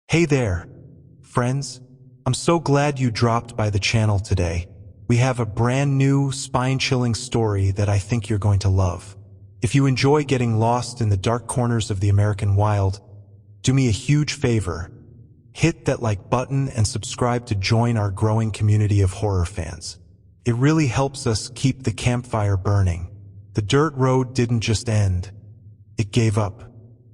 Hey there, friends. I'm so glad you dropped by the channel today. We have a brand new, spine-chilling story that I think you're going to love. If you enjoy getting lost in the dark corners of the American wild, do me a huge favor. Hit that like button and subscribe to join our growing community of horror fans. It really helps us keep the campfire burning. The dirt road didn't just end. It gave up.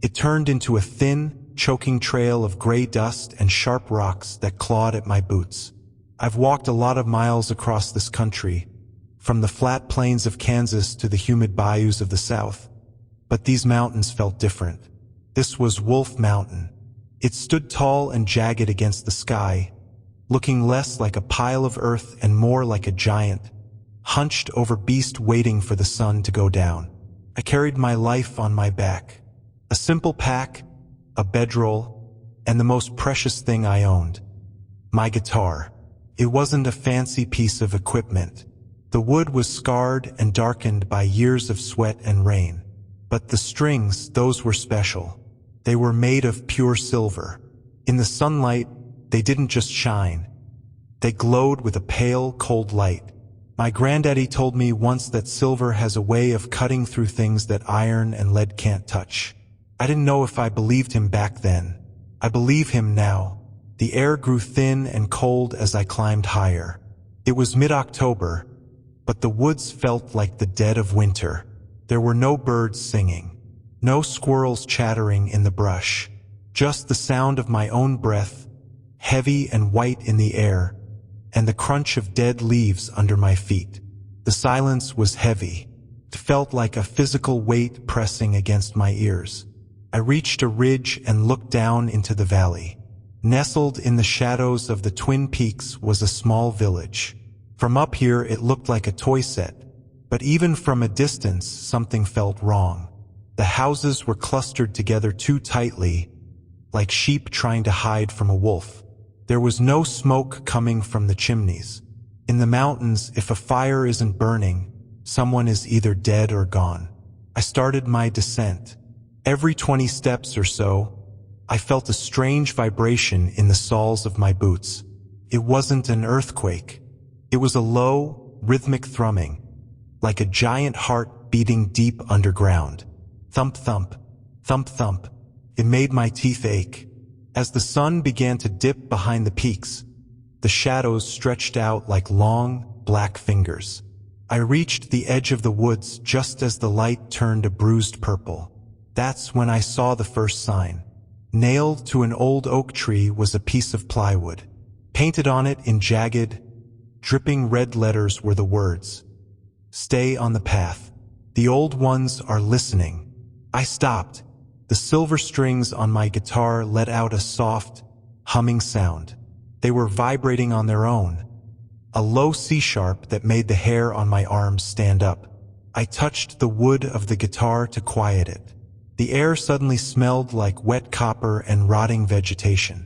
It turned into a thin, choking trail of gray dust and sharp rocks that clawed at my boots. I've walked a lot of miles across this country, from the flat plains of Kansas to the humid bayous of the South. But these mountains felt different. This was Wolfe Mountain. It stood tall and jagged against the sky, looking less like a pile of earth and more like a giant, hunched over beast waiting for the sun to go down. I carried my life on my back. A simple pack, a bedroll, and the most precious thing I owned, my guitar. It wasn't a fancy piece of equipment. The wood was scarred and darkened by years of sweat and rain. But the strings, those were special. They were made of pure silver. In the sunlight, they didn't just shine. They glowed with a pale, cold light. My granddaddy told me once that silver has a way of cutting through things that iron and lead can't touch. I didn't know if I believed him back then. I believe him now. The air grew thin and cold as I climbed higher. It was mid-October, but the woods felt like the dead of winter. There were no birds singing, no squirrels chattering in the brush, just the sound of my own breath, heavy and white in the air, and the crunch of dead leaves under my feet. The silence was heavy. It felt like a physical weight pressing against my ears. I reached a ridge and looked down into the valley. Nestled in the shadows of the Twin Peaks was a small village. From up here it looked like a toy set, but even from a distance something felt wrong. The houses were clustered together too tightly, like sheep trying to hide from a wolf. There was no smoke coming from the chimneys. In the mountains, if a fire isn't burning, someone is either dead or gone. I started my descent. Every 20 steps or so, I felt a strange vibration in the soles of my boots. It wasn't an earthquake. It was a low, rhythmic thrumming, like a giant heart beating deep underground. Thump, thump, thump, thump. It made my teeth ache. As the sun began to dip behind the peaks, the shadows stretched out like long, black fingers. I reached the edge of the woods just as the light turned a bruised purple. That's when I saw the first sign. Nailed to an old oak tree was a piece of plywood. Painted on it in jagged, dripping red letters were the words, "Stay on the path. The old ones are listening." I stopped. The silver strings on my guitar let out a soft, humming sound. They were vibrating on their own, a low C-sharp that made the hair on my arms stand up. I touched the wood of the guitar to quiet it. The air suddenly smelled like wet copper and rotting vegetation.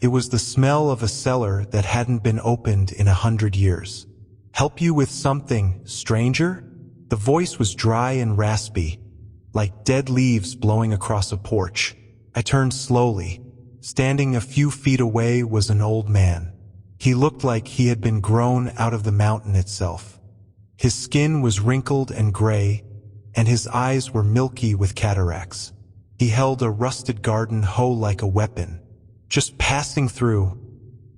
It was the smell of a cellar that hadn't been opened in 100 years. "Help you with something, stranger?" The voice was dry and raspy, like dead leaves blowing across a porch. I turned slowly. Standing a few feet away was an old man. He looked like he had been grown out of the mountain itself. His skin was wrinkled and gray, and his eyes were milky with cataracts. He held a rusted garden hoe like a weapon. "Just passing through,"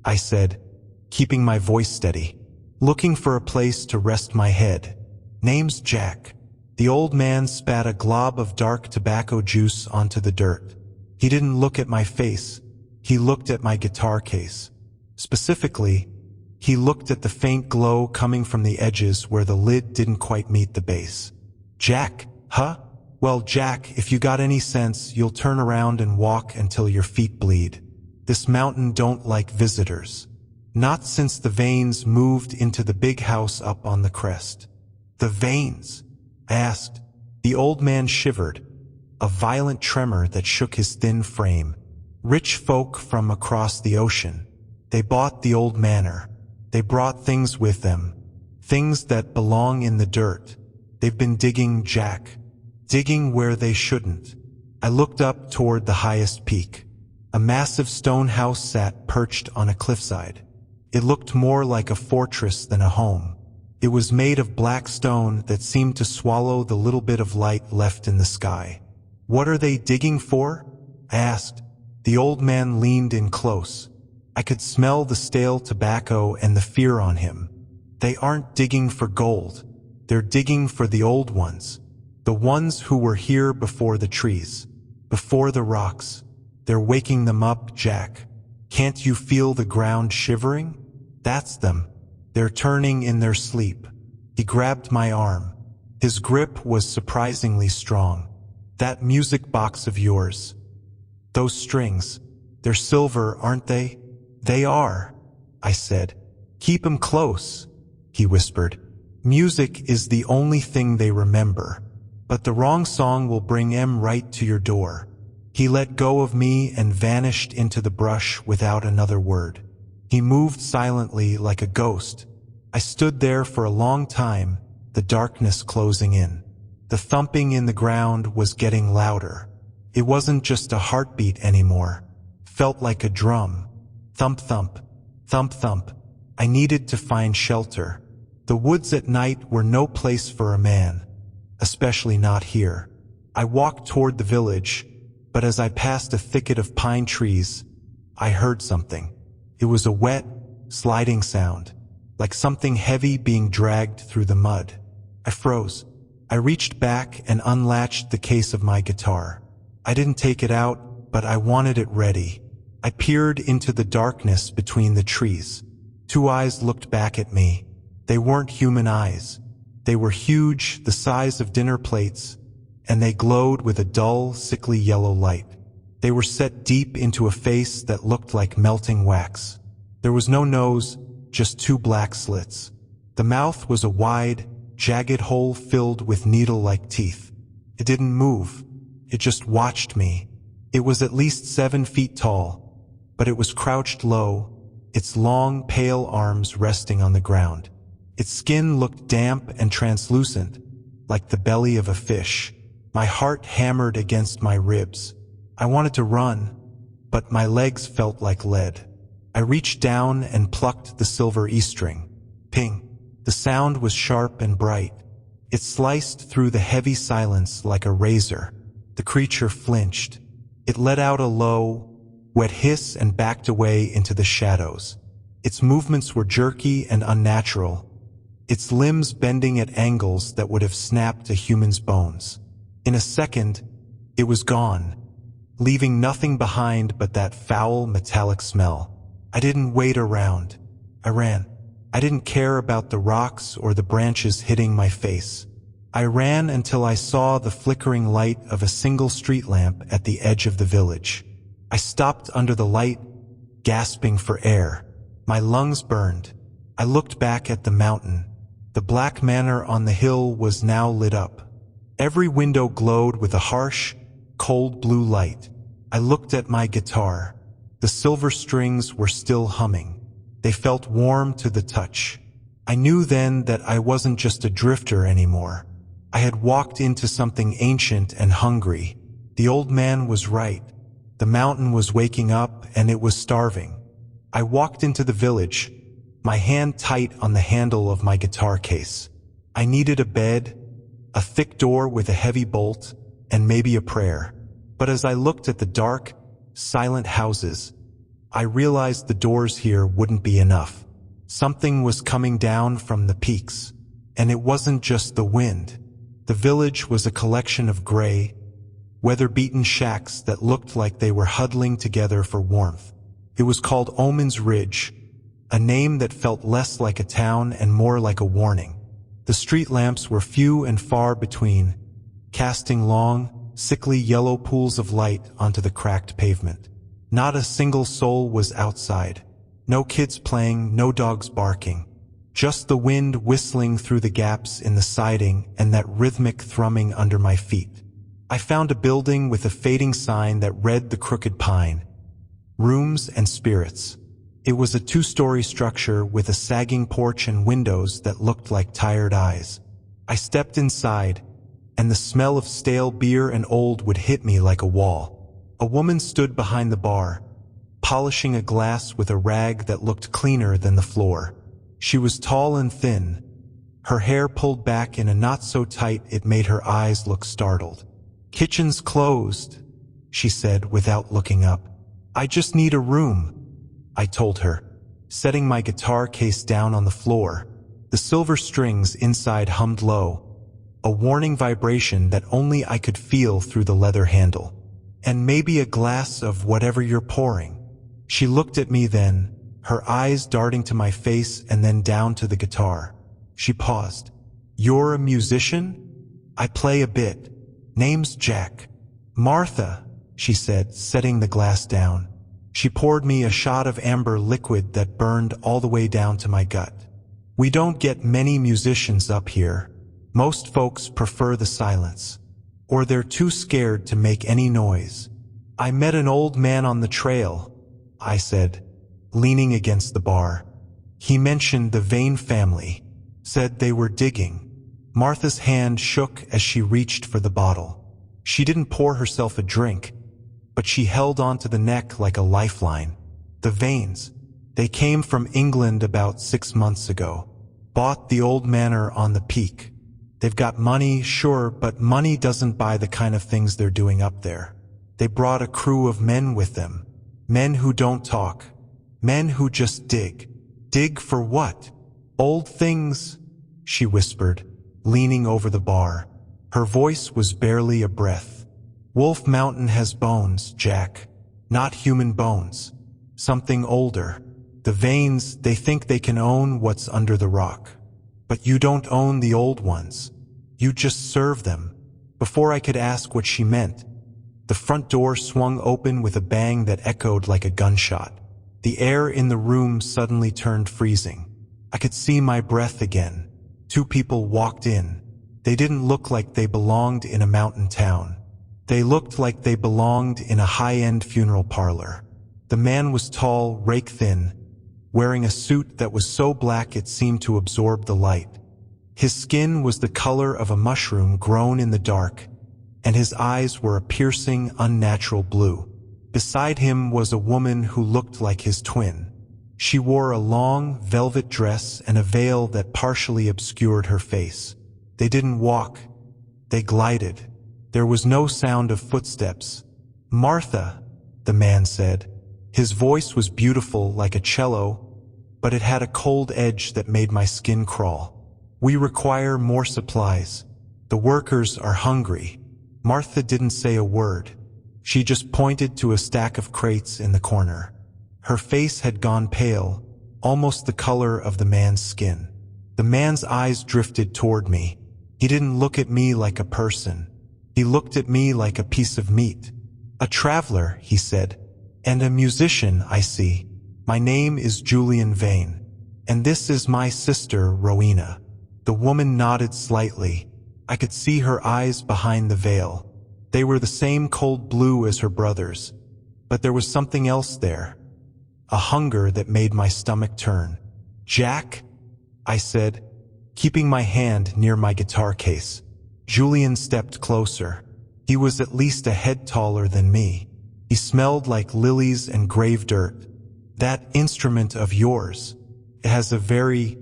I said, keeping my voice steady. "Looking for a place to rest my head. Name's Jack." The old man spat a glob of dark tobacco juice onto the dirt. He didn't look at my face. He looked at my guitar case. Specifically, he looked at the faint glow coming from the edges where the lid didn't quite meet the base. "Jack, huh? Well, Jack, if you got any sense, you'll turn around and walk until your feet bleed. This mountain don't like visitors. Not since the Vanes moved into the big house up on the crest." "The Vanes?" I asked. The old man shivered, a violent tremor that shook his thin frame. "Rich folk from across the ocean. They bought the old manor. They brought things with them, things that belong in the dirt. They've been digging, Jack. Digging where they shouldn't." I looked up toward the highest peak. A massive stone house sat perched on a cliffside. It looked more like a fortress than a home. It was made of black stone that seemed to swallow the little bit of light left in the sky. "What are they digging for?" I asked. The old man leaned in close. I could smell the stale tobacco and the fear on him. "They aren't digging for gold. They're digging for the old ones. The ones who were here before the trees, before the rocks. They're waking them up, Jack. Can't you feel the ground shivering? That's them. They're turning in their sleep." He grabbed my arm. His grip was surprisingly strong. "That music box of yours. Those strings. They're silver, aren't they?" "They are," I said. "Keep 'em close," he whispered. "Music is the only thing they remember. But the wrong song will bring 'em right to your door." He let go of me and vanished into the brush without another word. He moved silently like a ghost. I stood there for a long time, the darkness closing in. The thumping in the ground was getting louder. It wasn't just a heartbeat anymore. Felt like a drum. Thump thump, thump thump. I needed to find shelter. The woods at night were no place for a man, especially not here. I walked toward the village, but as I passed a thicket of pine trees, I heard something. It was a wet, sliding sound, like something heavy being dragged through the mud. I froze. I reached back and unlatched the case of my guitar. I didn't take it out, but I wanted it ready. I peered into the darkness between the trees. Two eyes looked back at me. They weren't human eyes. They were huge, the size of dinner plates, and they glowed with a dull, sickly yellow light. They were set deep into a face that looked like melting wax. There was no nose, just two black slits. The mouth was a wide, jagged hole filled with needle-like teeth. It didn't move. It just watched me. It was at least 7 feet tall, but it was crouched low, its long, pale arms resting on the ground. Its skin looked damp and translucent, like the belly of a fish. My heart hammered against my ribs. I wanted to run, but my legs felt like lead. I reached down and plucked the silver E-string. Ping! The sound was sharp and bright. It sliced through the heavy silence like a razor. The creature flinched. It let out a low, wet hiss and backed away into the shadows. Its movements were jerky and unnatural, its limbs bending at angles that would have snapped a human's bones. In a second, it was gone, leaving nothing behind but that foul metallic smell. I didn't wait around. I ran. I didn't care about the rocks or the branches hitting my face. I ran until I saw the flickering light of a single street lamp at the edge of the village. I stopped under the light, gasping for air. My lungs burned. I looked back at the mountain. The black manor on the hill was now lit up. Every window glowed with a harsh, cold blue light. I looked at my guitar. The silver strings were still humming. They felt warm to the touch. I knew then that I wasn't just a drifter anymore. I had walked into something ancient and hungry. The old man was right. The mountain was waking up and it was starving. I walked into the village, my hand tight on the handle of my guitar case. I needed a bed, a thick door with a heavy bolt, and maybe a prayer. But as I looked at the dark, silent houses, I realized the doors here wouldn't be enough. Something was coming down from the peaks, and it wasn't just the wind. The village was a collection of gray, weather-beaten shacks that looked like they were huddling together for warmth. It was called Omen's Ridge, a name that felt less like a town and more like a warning. The street lamps were few and far between, casting long, sickly yellow pools of light onto the cracked pavement. Not a single soul was outside. No kids playing, no dogs barking. Just the wind whistling through the gaps in the siding and that rhythmic thrumming under my feet. I found a building with a fading sign that read The Crooked Pine, Rooms and Spirits. It was a 2-story structure with a sagging porch and windows that looked like tired eyes. I stepped inside, and the smell of stale beer and old wood hit me like a wall. A woman stood behind the bar, polishing a glass with a rag that looked cleaner than the floor. She was tall and thin, her hair pulled back in a knot so tight it made her eyes look startled. "Kitchen's closed," she said without looking up. "I just need a room," I told her, setting my guitar case down on the floor. The silver strings inside hummed low, a warning vibration that only I could feel through the leather handle. "And maybe a glass of whatever you're pouring." She looked at me then, her eyes darting to my face and then down to the guitar. She paused. "You're a musician?" "I play a bit. Name's Jack." "Martha," she said, setting the glass down. She poured me a shot of amber liquid that burned all the way down to my gut. "We don't get many musicians up here. Most folks prefer the silence, or they're too scared to make any noise." "I met an old man on the trail," I said, leaning against the bar. "He mentioned the Vane family, said they were digging." Martha's hand shook as she reached for the bottle. She didn't pour herself a drink, but she held onto the neck like a lifeline. "The Vanes, they came from England about 6 months ago. Bought the old manor on the peak. They've got money, sure, but money doesn't buy the kind of things they're doing up there. They brought a crew of men with them. Men who don't talk. Men who just dig." "Dig for what?" "Old things," she whispered, leaning over the bar. Her voice was barely a breath. "Wolfe Mountain has bones, Jack. Not human bones. Something older. The Vanes, they think they can own what's under the rock. But you don't own the old ones. You just serve them." Before I could ask what she meant, the front door swung open with a bang that echoed like a gunshot. The air in the room suddenly turned freezing. I could see my breath again. 2 people walked in. They didn't look like they belonged in a mountain town. They looked like they belonged in a high-end funeral parlor. The man was tall, rake-thin, wearing a suit that was so black it seemed to absorb the light. His skin was the color of a mushroom grown in the dark, and his eyes were a piercing, unnatural blue. Beside him was a woman who looked like his twin. She wore a long, velvet dress and a veil that partially obscured her face. They didn't walk. They glided. There was no sound of footsteps. "Martha," the man said. His voice was beautiful like a cello, but it had a cold edge that made my skin crawl. "We require more supplies. The workers are hungry." Martha didn't say a word. She just pointed to a stack of crates in the corner. Her face had gone pale, almost the color of the man's skin. The man's eyes drifted toward me. He didn't look at me like a person. He looked at me like a piece of meat. "A traveler," he said. "And a musician, I see. My name is Julian Vane. And this is my sister, Rowena." The woman nodded slightly. I could see her eyes behind the veil. They were the same cold blue as her brother's. But there was something else there. A hunger that made my stomach turn. "Jack?" I said, keeping my hand near my guitar case. Julian stepped closer. He was at least a head taller than me. He smelled like lilies and grave dirt. "That instrument of yours, it has a very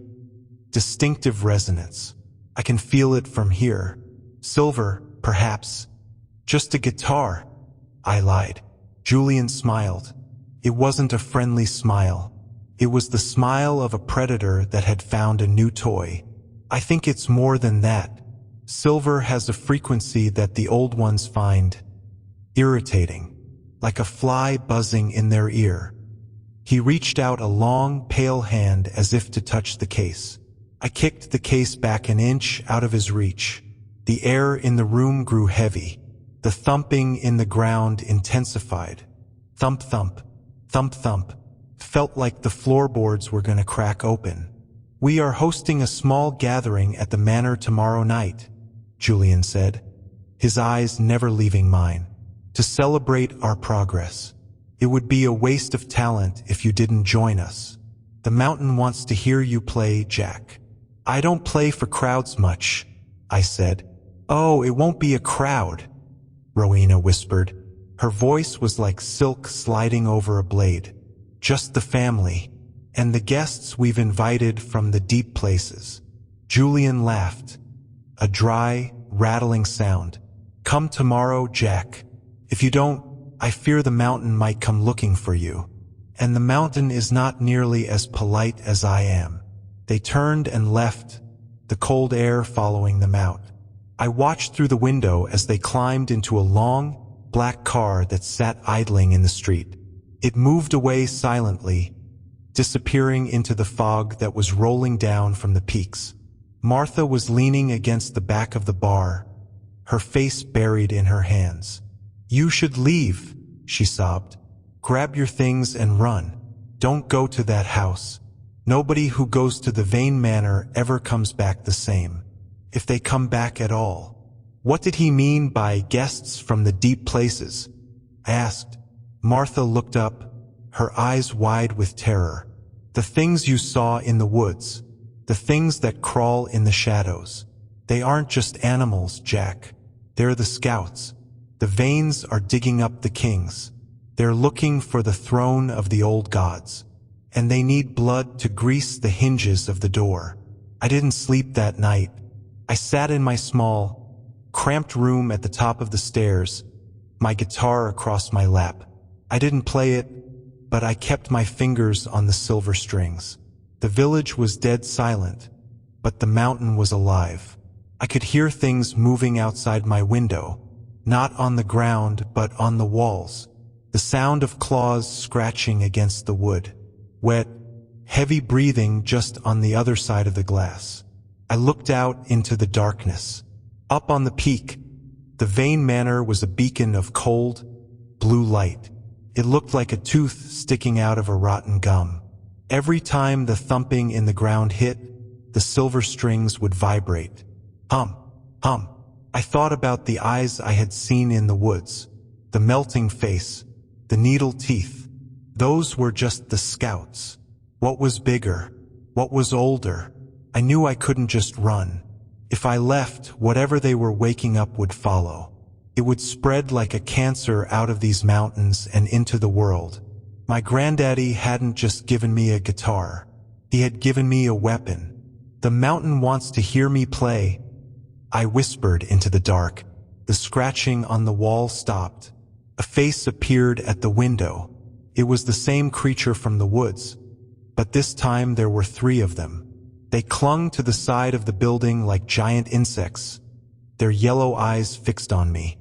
distinctive resonance. I can feel it from here. Silver, perhaps. Just a guitar." I lied. Julian smiled. It wasn't a friendly smile. It was the smile of a predator that had found a new toy. "I think it's more than that. Silver has a frequency that the old ones find irritating, like a fly buzzing in their ear." He reached out a long, pale hand as if to touch the case. I kicked the case back an inch out of his reach. The air in the room grew heavy. The thumping in the ground intensified. Thump, thump, thump, thump. Felt like the floorboards were going to crack open. "We are hosting a small gathering at the manor tomorrow night," Julian said, his eyes never leaving mine, "to celebrate our progress. It would be a waste of talent if you didn't join us. The mountain wants to hear you play, Jack." "I don't play for crowds much," I said. "Oh, it won't be a crowd," Rowena whispered. Her voice was like silk sliding over a blade. Just the family, and the guests we've invited from the deep places. Julian laughed, a dry, rattling sound. Come tomorrow, Jack. If you don't, I fear the mountain might come looking for you. And the mountain is not nearly as polite as I am. They turned and left, the cold air following them out. I watched through the window as they climbed into a long, black car that sat idling in the street. It moved away silently, disappearing into the fog that was rolling down from the peaks. Martha was leaning against the back of the bar, her face buried in her hands. You should leave, she sobbed. Grab your things and run. Don't go to that house. Nobody who goes to the Vane Manor ever comes back the same. If they come back at all. What did he mean by guests from the deep places? I asked. Martha looked up, her eyes wide with terror. The things you saw in the woods, the things that crawl in the shadows. They aren't just animals, Jack. They're the scouts. The Vanes are digging up the kings. They're looking for the throne of the old gods. And they need blood to grease the hinges of the door. I didn't sleep that night. I sat in my small, cramped room at the top of the stairs, my guitar across my lap. I didn't play it, but I kept my fingers on the silver strings. The village was dead silent, but the mountain was alive. I could hear things moving outside my window, not on the ground, but on the walls. The sound of claws scratching against the wood. Wet, heavy breathing just on the other side of the glass. I looked out into the darkness. Up on the peak, the Vane Manor was a beacon of cold, blue light. It looked like a tooth sticking out of a rotten gum. Every time the thumping in the ground hit, the silver strings would vibrate. Hum, hum. I thought about the eyes I had seen in the woods, the melting face, the needle teeth. Those were just the scouts. What was bigger? What was older? I knew I couldn't just run. If I left, whatever they were waking up would follow. It would spread like a cancer out of these mountains and into the world. My granddaddy hadn't just given me a guitar. He had given me a weapon. The mountain wants to hear me play. I whispered into the dark. The scratching on the wall stopped. A face appeared at the window. It was the same creature from the woods, but this time there were 3 of them. They clung to the side of the building like giant insects, their yellow eyes fixed on me.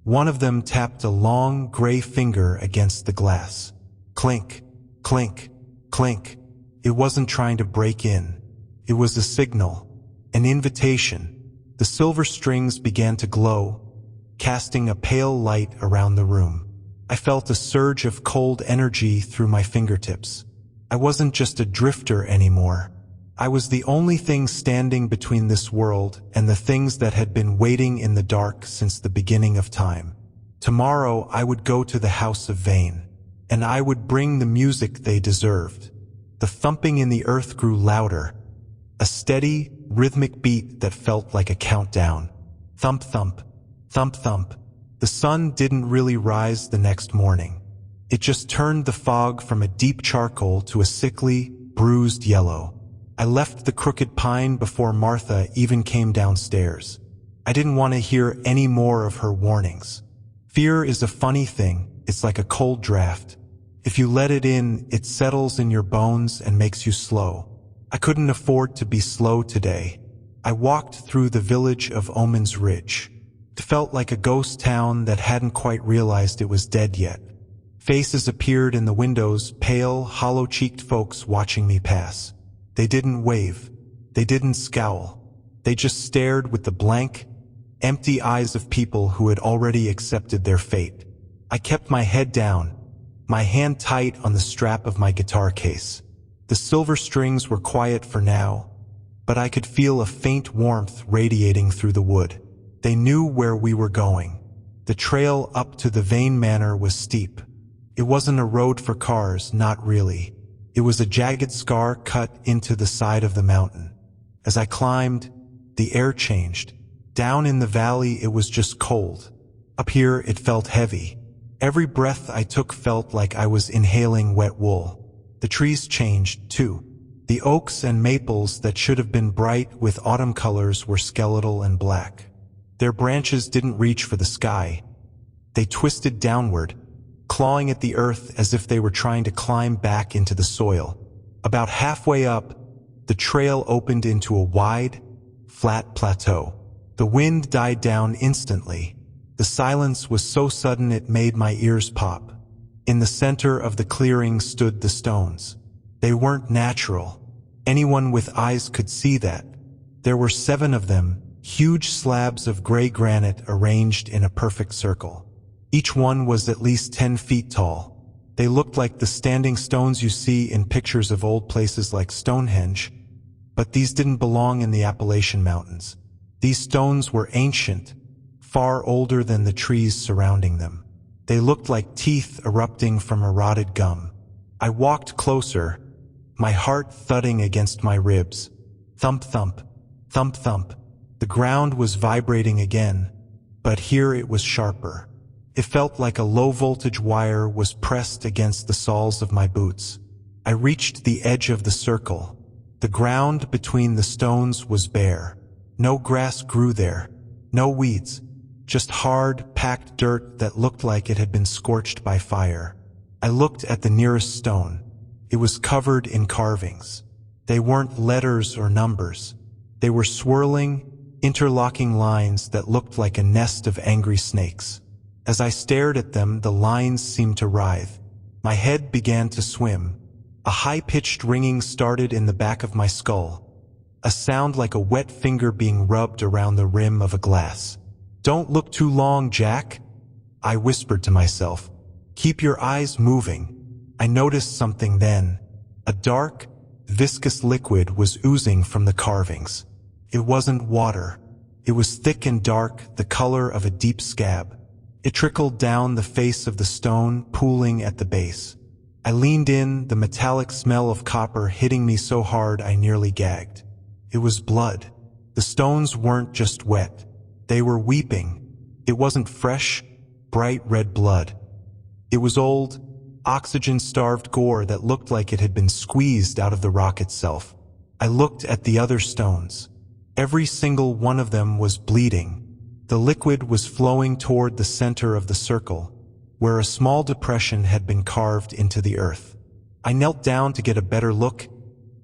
One of them tapped a long, gray finger against the glass. Clink, clink, clink. It wasn't trying to break in. It was a signal, an invitation. The silver strings began to glow, casting a pale light around the room. I felt a surge of cold energy through my fingertips. I wasn't just a drifter anymore. I was the only thing standing between this world and the things that had been waiting in the dark since the beginning of time. Tomorrow I would go to the House of Vane, and I would bring the music they deserved. The thumping in the earth grew louder, a steady, rhythmic beat that felt like a countdown. Thump, thump, thump, thump. The sun didn't really rise the next morning. It just turned the fog from a deep charcoal to a sickly, bruised yellow. I left the crooked pine before Martha even came downstairs. I didn't want to hear any more of her warnings. Fear is a funny thing. It's like a cold draft. If you let it in, it settles in your bones and makes you slow. I couldn't afford to be slow today. I walked through the village of Omen's Ridge. It felt like a ghost town that hadn't quite realized it was dead yet. Faces appeared in the windows, pale, hollow-cheeked folks watching me pass. They didn't wave. They didn't scowl. They just stared with the blank, empty eyes of people who had already accepted their fate. I kept my head down, my hand tight on the strap of my guitar case. The silver strings were quiet for now, but I could feel a faint warmth radiating through the wood. They knew where we were going. The trail up to the Vane Manor was steep. It wasn't a road for cars, not really. It was a jagged scar cut into the side of the mountain. As I climbed, the air changed. Down in the valley, it was just cold. Up here, it felt heavy. Every breath I took felt like I was inhaling wet wool. The trees changed, too. The oaks and maples that should have been bright with autumn colors were skeletal and black. Their branches didn't reach for the sky. They twisted downward, clawing at the earth as if they were trying to climb back into the soil. About halfway up, the trail opened into a wide, flat plateau. The wind died down instantly. The silence was so sudden it made my ears pop. In the center of the clearing stood the stones. They weren't natural. Anyone with eyes could see that. There were 7 of them, huge slabs of gray granite arranged in a perfect circle. Each one was at least 10 feet tall. They looked like the standing stones you see in pictures of old places like Stonehenge, but these didn't belong in the Appalachian Mountains. These stones were ancient, far older than the trees surrounding them. They looked like teeth erupting from a rotted gum. I walked closer, my heart thudding against my ribs. Thump, thump, thump, thump. The ground was vibrating again, but here it was sharper. It felt like a low-voltage wire was pressed against the soles of my boots. I reached the edge of the circle. The ground between the stones was bare. No grass grew there, no weeds, just hard, packed dirt that looked like it had been scorched by fire. I looked at the nearest stone. It was covered in carvings. They weren't letters or numbers. They were swirling, interlocking lines that looked like a nest of angry snakes. As I stared at them, the lines seemed to writhe. My head began to swim. A high-pitched ringing started in the back of my skull, a sound like a wet finger being rubbed around the rim of a glass. "Don't look too long, Jack," I whispered to myself. "Keep your eyes moving." I noticed something then. A dark, viscous liquid was oozing from the carvings. It wasn't water. It was thick and dark, the color of a deep scab. It trickled down the face of the stone, pooling at the base. I leaned in, the metallic smell of copper hitting me so hard I nearly gagged. It was blood. The stones weren't just wet. They were weeping. It wasn't fresh, bright red blood. It was old, oxygen-starved gore that looked like it had been squeezed out of the rock itself. I looked at the other stones. Every single one of them was bleeding. The liquid was flowing toward the center of the circle, where a small depression had been carved into the earth. I knelt down to get a better look,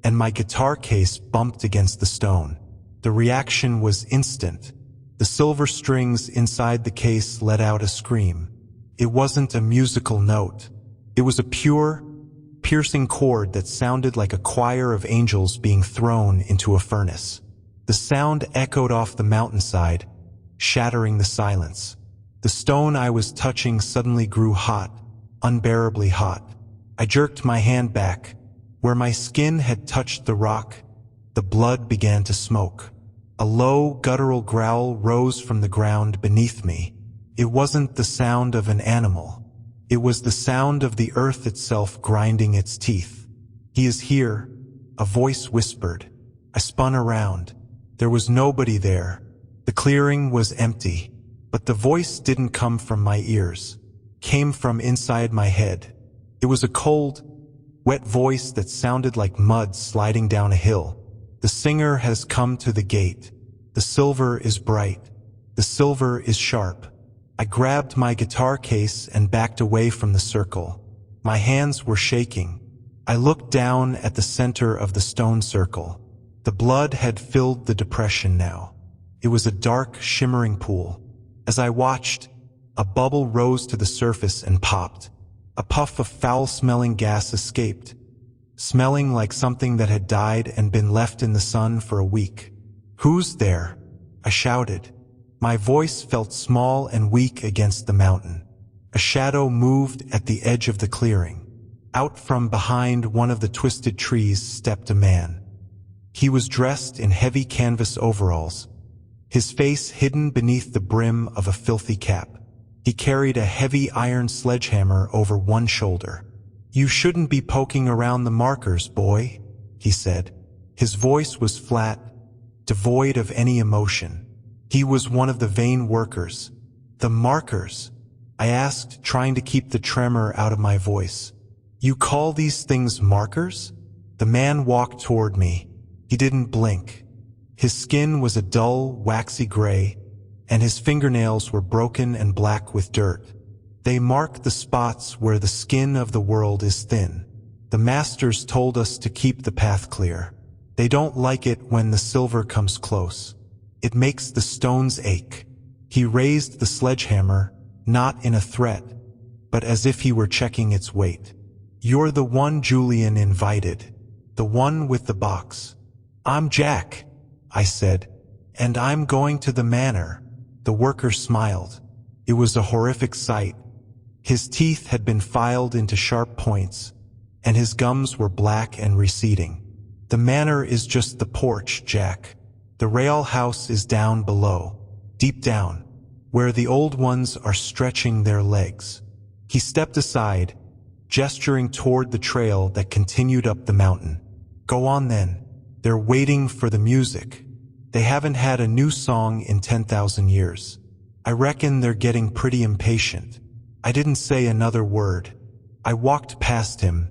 and my guitar case bumped against the stone. The reaction was instant. The silver strings inside the case let out a scream. It wasn't a musical note. It was a pure, piercing chord that sounded like a choir of angels being thrown into a furnace. The sound echoed off the mountainside, shattering the silence. The stone I was touching suddenly grew hot, unbearably hot. I jerked my hand back. Where my skin had touched the rock, the blood began to smoke. A low, guttural growl rose from the ground beneath me. It wasn't the sound of an animal. It was the sound of the earth itself grinding its teeth. "He is here," a voice whispered. I spun around. There was nobody there. The clearing was empty, but the voice didn't come from my ears. It came from inside my head. It was a cold, wet voice that sounded like mud sliding down a hill. "The singer has come to the gate. The silver is bright. The silver is sharp." I grabbed my guitar case and backed away from the circle. My hands were shaking. I looked down at the center of the stone circle. The blood had filled the depression now. It was a dark, shimmering pool. As I watched, a bubble rose to the surface and popped. A puff of foul-smelling gas escaped, smelling like something that had died and been left in the sun for a week. "Who's there?" I shouted. My voice felt small and weak against the mountain. A shadow moved at the edge of the clearing. Out from behind one of the twisted trees stepped a man. He was dressed in heavy canvas overalls, his face hidden beneath the brim of a filthy cap. He carried a heavy iron sledgehammer over one shoulder. "You shouldn't be poking around the markers, boy," he said. His voice was flat, devoid of any emotion. He was one of the Vane workers. The markers! I asked, trying to keep the tremor out of my voice. You call these things markers? The man walked toward me. He didn't blink. His skin was a dull, waxy gray, and his fingernails were broken and black with dirt. They mark the spots where the skin of the world is thin. The masters told us to keep the path clear. They don't like it when the silver comes close. It makes the stones ache. He raised the sledgehammer, not in a threat, but as if he were checking its weight. You're the one Julian invited, the one with the box. I'm Jack, I said, and I'm going to the manor. The worker smiled. It was a horrific sight. His teeth had been filed into sharp points, and his gums were black and receding. The manor is just the porch, Jack. The rail house is down below, deep down, where the old ones are stretching their legs. He stepped aside, gesturing toward the trail that continued up the mountain. Go on then. They're waiting for the music. They haven't had a new song in 10,000 years. I reckon they're getting pretty impatient. I didn't say another word. I walked past him,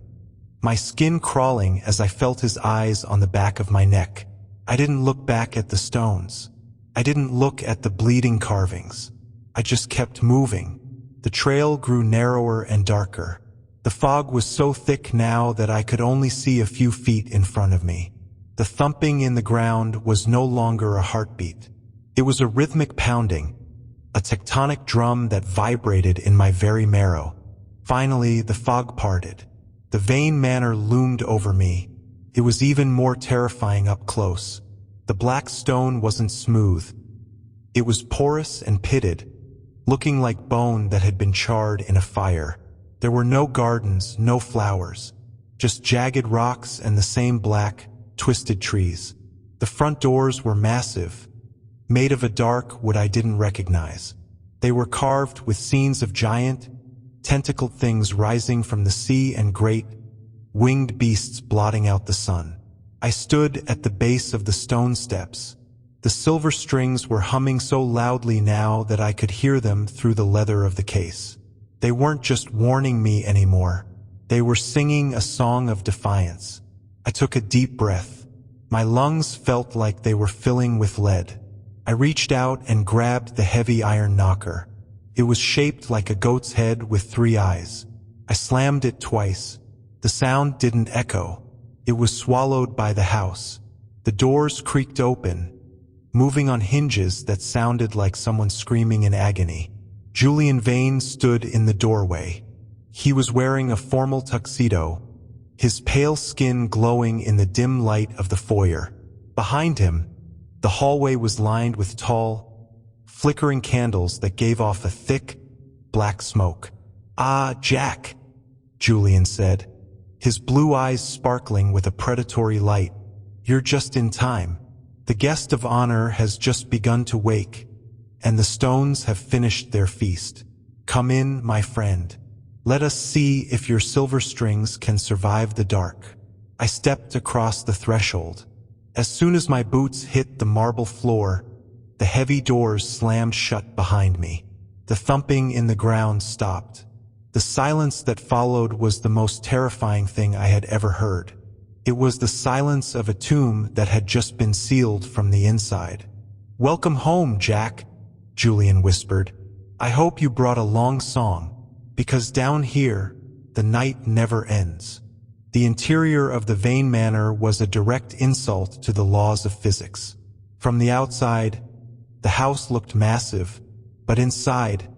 my skin crawling as I felt his eyes on the back of my neck. I didn't look back at the stones. I didn't look at the bleeding carvings. I just kept moving. The trail grew narrower and darker. The fog was so thick now that I could only see a few feet in front of me. The thumping in the ground was no longer a heartbeat. It was a rhythmic pounding, a tectonic drum that vibrated in my very marrow. Finally, the fog parted. The Vane Manor loomed over me. It was even more terrifying up close. The black stone wasn't smooth. It was porous and pitted, looking like bone that had been charred in a fire. There were no gardens, no flowers, just jagged rocks and the same black, twisted trees. The front doors were massive, made of a dark wood I didn't recognize. They were carved with scenes of giant, tentacled things rising from the sea and great, winged beasts blotting out the sun. I stood at the base of the stone steps. The silver strings were humming so loudly now that I could hear them through the leather of the case. They weren't just warning me anymore. They were singing a song of defiance. I took a deep breath. My lungs felt like they were filling with lead. I reached out and grabbed the heavy iron knocker. It was shaped like a goat's head with 3 eyes. I slammed it twice. The sound didn't echo. It was swallowed by the house. The doors creaked open, moving on hinges that sounded like someone screaming in agony. Julian Vane stood in the doorway. He was wearing a formal tuxedo, his pale skin glowing in the dim light of the foyer. Behind him, the hallway was lined with tall, flickering candles that gave off a thick, black smoke. "Ah, Jack," Julian said, his blue eyes sparkling with a predatory light. "You're just in time. The guest of honor has just begun to wake, and the stones have finished their feast. Come in, my friend. Let us see if your silver strings can survive the dark." I stepped across the threshold. As soon as my boots hit the marble floor, the heavy doors slammed shut behind me. The thumping in the ground stopped. The silence that followed was the most terrifying thing I had ever heard. It was the silence of a tomb that had just been sealed from the inside. "Welcome home, Jack," Julian whispered. "I hope you brought a long song, because down here, the night never ends." The interior of the Vane Manor was a direct insult to the laws of physics. From the outside, the house looked massive, but inside,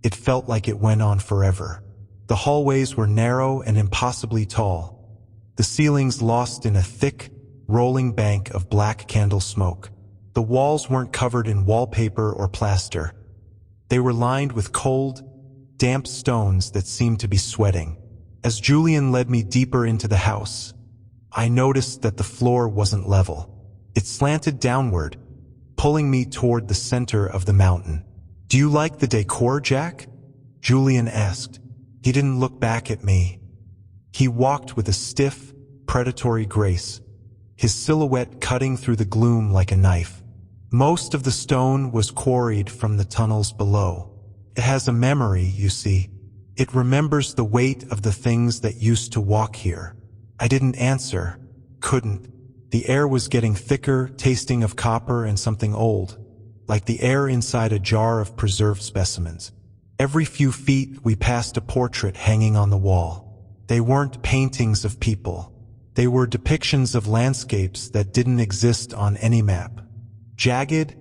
it felt like it went on forever. The hallways were narrow and impossibly tall, the ceilings lost in a thick, rolling bank of black candle smoke. The walls weren't covered in wallpaper or plaster. They were lined with cold, damp stones that seemed to be sweating. As Julian led me deeper into the house, I noticed that the floor wasn't level. It slanted downward, pulling me toward the center of the mountain. "Do you like the decor, Jack?" Julian asked. He didn't look back at me. He walked with a stiff, predatory grace, his silhouette cutting through the gloom like a knife. Most of the stone was quarried from the tunnels below, It has a memory, you see. It remembers the weight of the things that used to walk here. I didn't answer. Couldn't. The air was getting thicker, tasting of copper and something old, like the air inside a jar of preserved specimens. Every few feet we passed a portrait hanging on the wall. They weren't paintings of people. They were depictions of landscapes that didn't exist on any map. Jagged,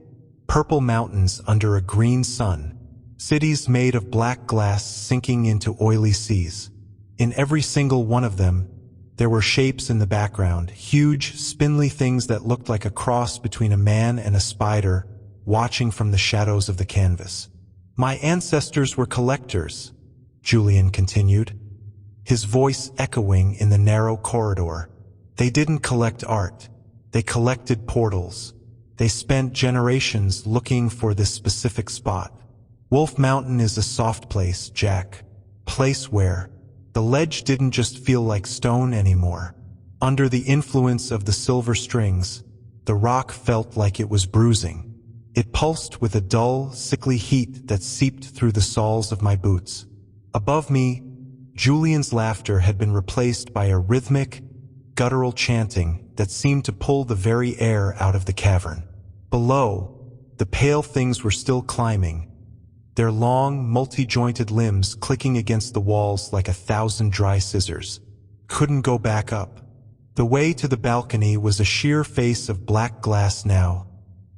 purple mountains under a green sun, cities made of black glass sinking into oily seas. In every single one of them, there were shapes in the background, huge, spindly things that looked like a cross between a man and a spider, watching from the shadows of the canvas. My ancestors were collectors, Julian continued, his voice echoing in the narrow corridor. They didn't collect art. They collected portals. They spent generations looking for this specific spot. Wolfe Mountain is a soft place, Jack. Place where the ledge didn't just feel like stone anymore. Under the influence of the silver strings, the rock felt like it was bruising. It pulsed with a dull, sickly heat that seeped through the soles of my boots. Above me, Julian's laughter had been replaced by a rhythmic, guttural chanting that seemed to pull the very air out of the cavern. Below, the pale things were still climbing, their long, multi-jointed limbs clicking against the walls like 1,000 dry scissors. Couldn't go back up. The way to the balcony was a sheer face of black glass now,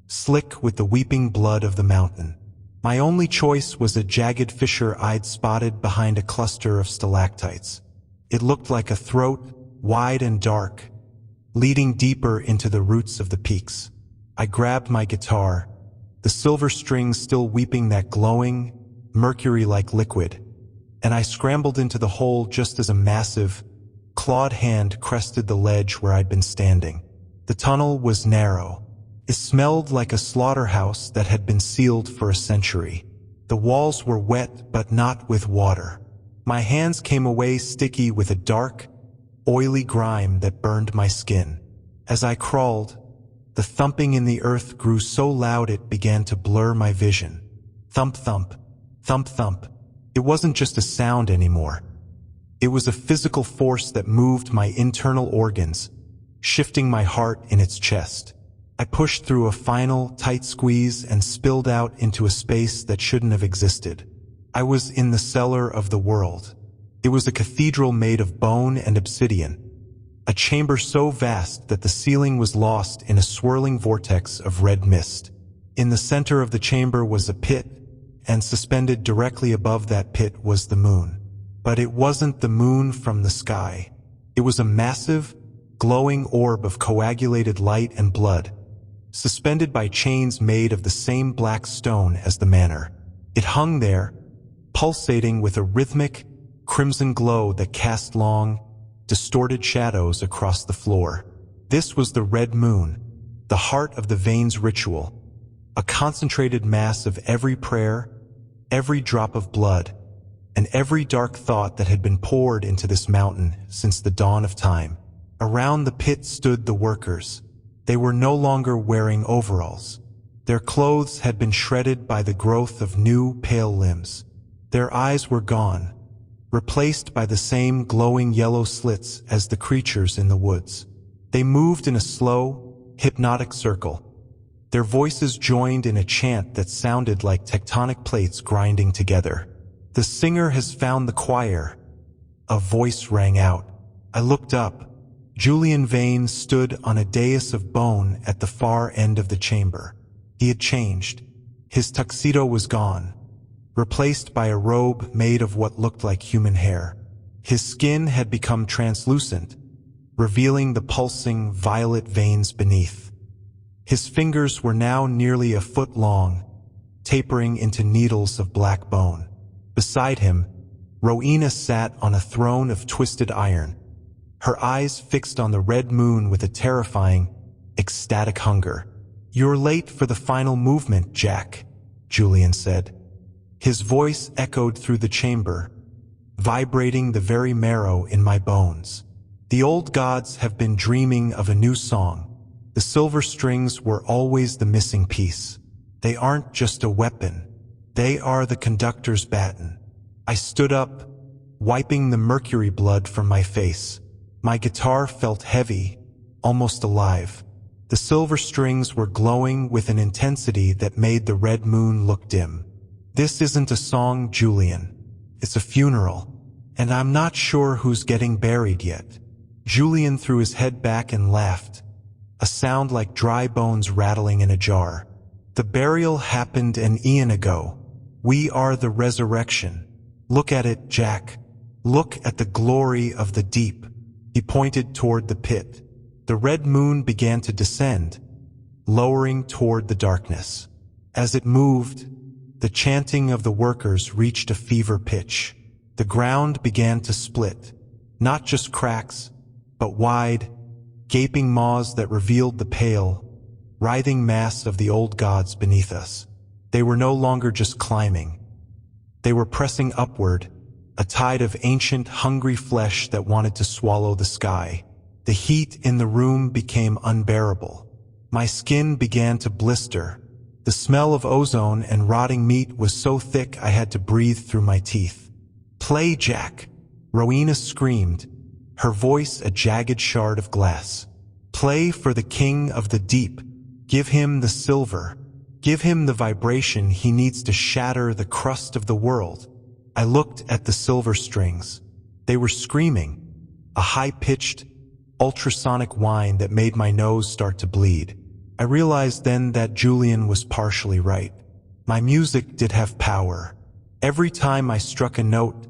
slick with the weeping blood of the mountain. My only choice was a jagged fissure I'd spotted behind a cluster of stalactites. It looked like a throat, wide and dark, leading deeper into the roots of the peaks. I grabbed my guitar, the silver strings still weeping that glowing, mercury-like liquid, and I scrambled into the hole just as a massive, clawed hand crested the ledge where I'd been standing. The tunnel was narrow. It smelled like a slaughterhouse that had been sealed for a century. The walls were wet, but not with water. My hands came away sticky with a dark, oily grime that burned my skin. As I crawled, the thumping in the earth grew so loud it began to blur my vision. Thump, thump, thump, thump. It wasn't just a sound anymore. It was a physical force that moved my internal organs, shifting my heart in its chest. I pushed through a final, tight squeeze and spilled out into a space that shouldn't have existed. I was in the cellar of the world. It was a cathedral made of bone and obsidian, a chamber so vast that the ceiling was lost in a swirling vortex of red mist. In the center of the chamber was a pit, and suspended directly above that pit was the moon. But it wasn't the moon from the sky. It was a massive, glowing orb of coagulated light and blood, suspended by chains made of the same black stone as the manor. It hung there, pulsating with a rhythmic, crimson glow that cast long, distorted shadows across the floor. This was the red moon, the heart of the Vane's ritual, a concentrated mass of every prayer, every drop of blood, and every dark thought that had been poured into this mountain since the dawn of time. Around the pit stood the workers. They were no longer wearing overalls. Their clothes had been shredded by the growth of new, pale limbs. Their eyes were gone, replaced by the same glowing yellow slits as the creatures in the woods. They moved in a slow, hypnotic circle. Their voices joined in a chant that sounded like tectonic plates grinding together. "The singer has found the choir," a voice rang out. I looked up. Julian Vane stood on a dais of bone at the far end of the chamber. He had changed. His tuxedo was gone, replaced by a robe made of what looked like human hair. His skin had become translucent, revealing the pulsing violet veins beneath. His fingers were now nearly a foot long, tapering into needles of black bone. Beside him, Rowena sat on a throne of twisted iron, her eyes fixed on the red moon with a terrifying, ecstatic hunger. "You're late for the final movement, Jack," Julian said. His voice echoed through the chamber, vibrating the very marrow in my bones. "The old gods have been dreaming of a new song. The silver strings were always the missing piece. They aren't just a weapon. They are the conductor's baton. I stood up, wiping the mercury blood from my face. My guitar felt heavy, almost alive. The silver strings were glowing with an intensity that made the red moon look dim. This isn't a song, Julian. It's a funeral, and I'm not sure who's getting buried yet. Julian threw his head back and laughed, a sound like dry bones rattling in a jar. The burial happened an eon ago. We are the resurrection. Look at it, Jack. Look at the glory of the deep. He pointed toward the pit. The red moon began to descend, lowering toward the darkness. As it moved, the chanting of the workers reached a fever pitch. The ground began to split, not just cracks, but wide, gaping maws that revealed the pale, writhing mass of the old gods beneath us. They were no longer just climbing. They were pressing upward, a tide of ancient, hungry flesh that wanted to swallow the sky. The heat in the room became unbearable. My skin began to blister. The smell of ozone and rotting meat was so thick I had to breathe through my teeth. "Play, Jack!" Rowena screamed, her voice a jagged shard of glass. "Play for the king of the deep. Give him the silver. Give him the vibration he needs to shatter the crust of the world." I looked at the silver strings. They were screaming, a high-pitched, ultrasonic whine that made my nose start to bleed. I realized then that Julian was partially right. My music did have power. Every time I struck a note,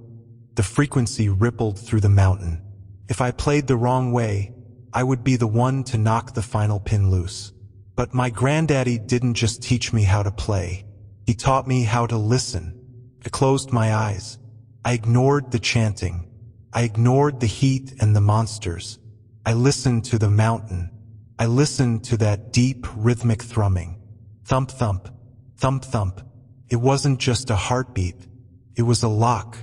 the frequency rippled through the mountain. If I played the wrong way, I would be the one to knock the final pin loose. But my granddaddy didn't just teach me how to play. He taught me how to listen. I closed my eyes. I ignored the chanting. I ignored the heat and the monsters. I listened to the mountain. I listened to that deep, rhythmic thrumming. Thump, thump, thump, thump. It wasn't just a heartbeat. It was a lock,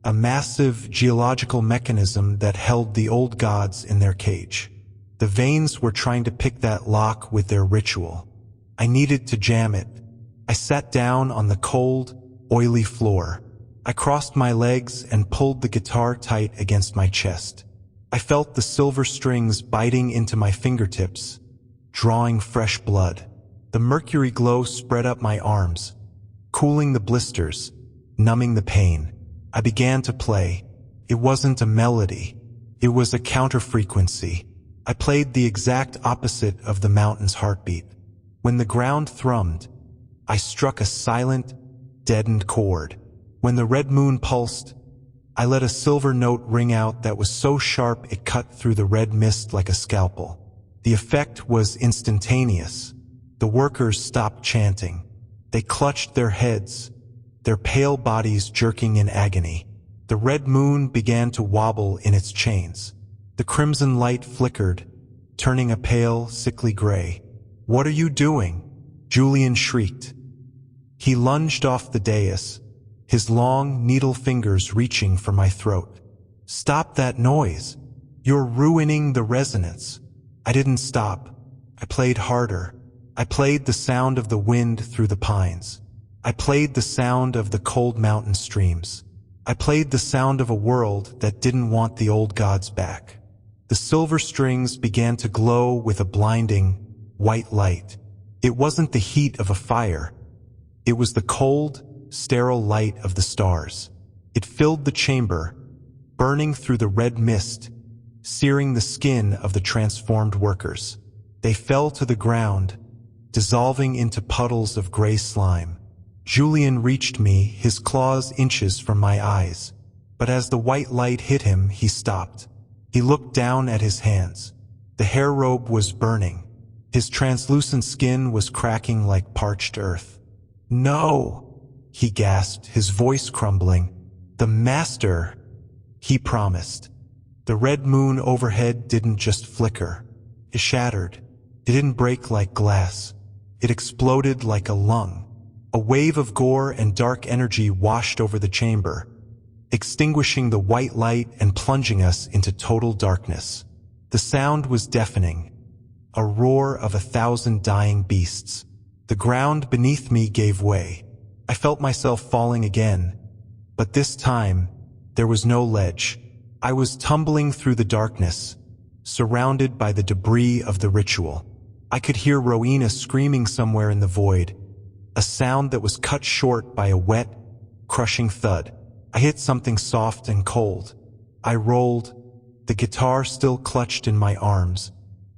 a massive geological mechanism that held the old gods in their cage. The Vanes were trying to pick that lock with their ritual. I needed to jam it. I sat down on the cold, oily floor. I crossed my legs and pulled the guitar tight against my chest. I felt the silver strings biting into my fingertips, drawing fresh blood. The mercury glow spread up my arms, cooling the blisters, numbing the pain. I began to play. It wasn't a melody. It was a counter-frequency. I played the exact opposite of the mountain's heartbeat. When the ground thrummed, I struck a silent, deadened chord. When the red moon pulsed, I let a silver note ring out that was so sharp it cut through the red mist like a scalpel. The effect was instantaneous. The workers stopped chanting. They clutched their heads, their pale bodies jerking in agony. The red moon began to wobble in its chains. The crimson light flickered, turning a pale, sickly gray. "What are you doing?" Julian shrieked. He lunged off the dais, his long, needle fingers reaching for my throat. "Stop that noise. You're ruining the resonance." I didn't stop. I played harder. I played the sound of the wind through the pines. I played the sound of the cold mountain streams. I played the sound of a world that didn't want the old gods back. The silver strings began to glow with a blinding, white light. It wasn't the heat of a fire. It was the cold, sterile light of the stars. It filled the chamber, burning through the red mist, searing the skin of the transformed workers. They fell to the ground, dissolving into puddles of gray slime. Julian reached me, his claws inches from my eyes. But as the white light hit him, he stopped. He looked down at his hands. The hair robe was burning. His translucent skin was cracking like parched earth. "No!" he gasped, his voice crumbling. "The master," he promised. The red moon overhead didn't just flicker. It shattered. It didn't break like glass. It exploded like a lung. A wave of gore and dark energy washed over the chamber, extinguishing the white light and plunging us into total darkness. The sound was deafening, a roar of 1,000 dying beasts. The ground beneath me gave way. I felt myself falling again, but this time, there was no ledge. I was tumbling through the darkness, surrounded by the debris of the ritual. I could hear Rowena screaming somewhere in the void, a sound that was cut short by a wet, crushing thud. I hit something soft and cold. I rolled, the guitar still clutched in my arms,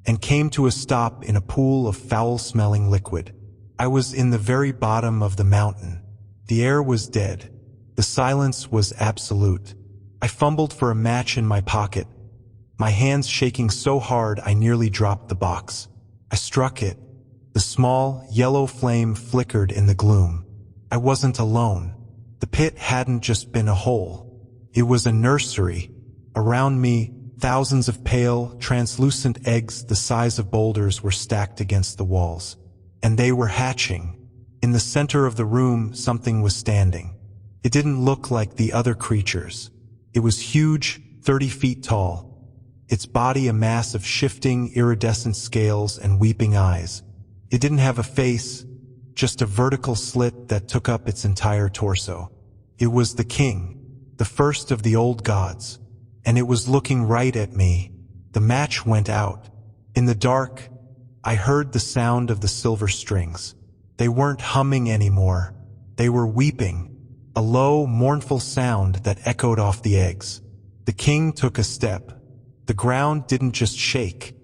and came to a stop in a pool of foul-smelling liquid. I was in the very bottom of the mountain. The air was dead. The silence was absolute. I fumbled for a match in my pocket, my hands shaking so hard I nearly dropped the box. I struck it. The small, yellow flame flickered in the gloom. I wasn't alone. The pit hadn't just been a hole. It was a nursery. Around me, thousands of pale, translucent eggs the size of boulders were stacked against the walls. And they were hatching. In the center of the room, something was standing. It didn't look like the other creatures. It was huge, 30 feet tall. Its body a mass of shifting, iridescent scales and weeping eyes. It didn't have a face, just a vertical slit that took up its entire torso. It was the king, the first of the old gods, and it was looking right at me. The match went out. In the dark, I heard the sound of the silver strings. They weren't humming anymore. They were weeping, a low, mournful sound that echoed off the eggs. The king took a step. The ground didn't just shake.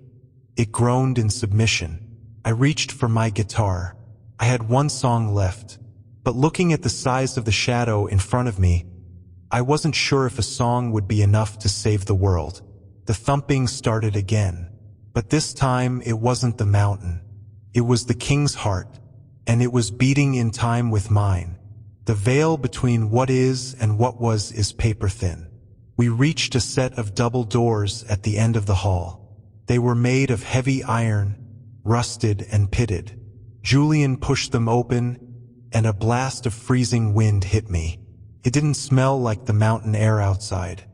It groaned in submission. I reached for my guitar. I had one song left, but looking at the size of the shadow in front of me, I wasn't sure if a song would be enough to save the world. The thumping started again, but this time it wasn't the mountain. It was the king's heart, and it was beating in time with mine. The veil between what is and what was is paper thin. We reached a set of double doors at the end of the hall. They were made of heavy iron, rusted and pitted. Julian pushed them open, and a blast of freezing wind hit me. It didn't smell like the mountain air outside.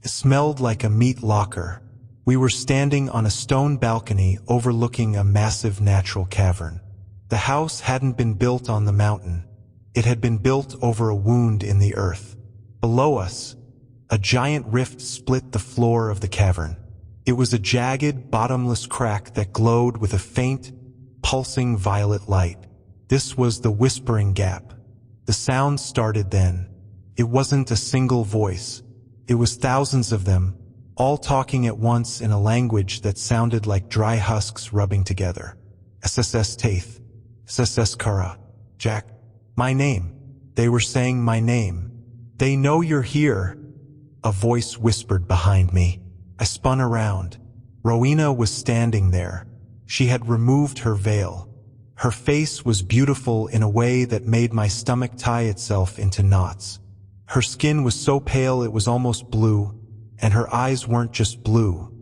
It smelled like a meat locker. We were standing on a stone balcony overlooking a massive natural cavern. The house hadn't been built on the mountain. It had been built over a wound in the earth. Below us, a giant rift split the floor of the cavern. It was a jagged, bottomless crack that glowed with a faint, pulsing violet light. This was the Whispering Gap. The sound started then. It wasn't a single voice. It was thousands of them, all talking at once in a language that sounded like dry husks rubbing together. SSS Taith. SSS Kara. Jack. My name. They were saying my name. They know you're here. A voice whispered behind me. I spun around. Rowena was standing there. She had removed her veil. Her face was beautiful in a way that made my stomach tie itself into knots. Her skin was so pale it was almost blue, and her eyes weren't just blue.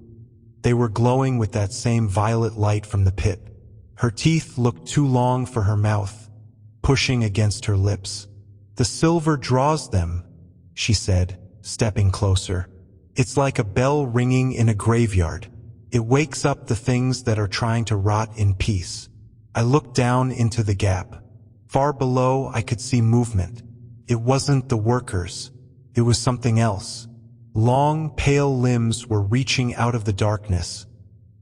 They were glowing with that same violet light from the pit. Her teeth looked too long for her mouth, pushing against her lips. The silver draws them, she said, stepping closer. It's like a bell ringing in a graveyard. It wakes up the things that are trying to rot in peace. I looked down into the gap. Far below, I could see movement. It wasn't the workers. It was something else. Long, pale limbs were reaching out of the darkness,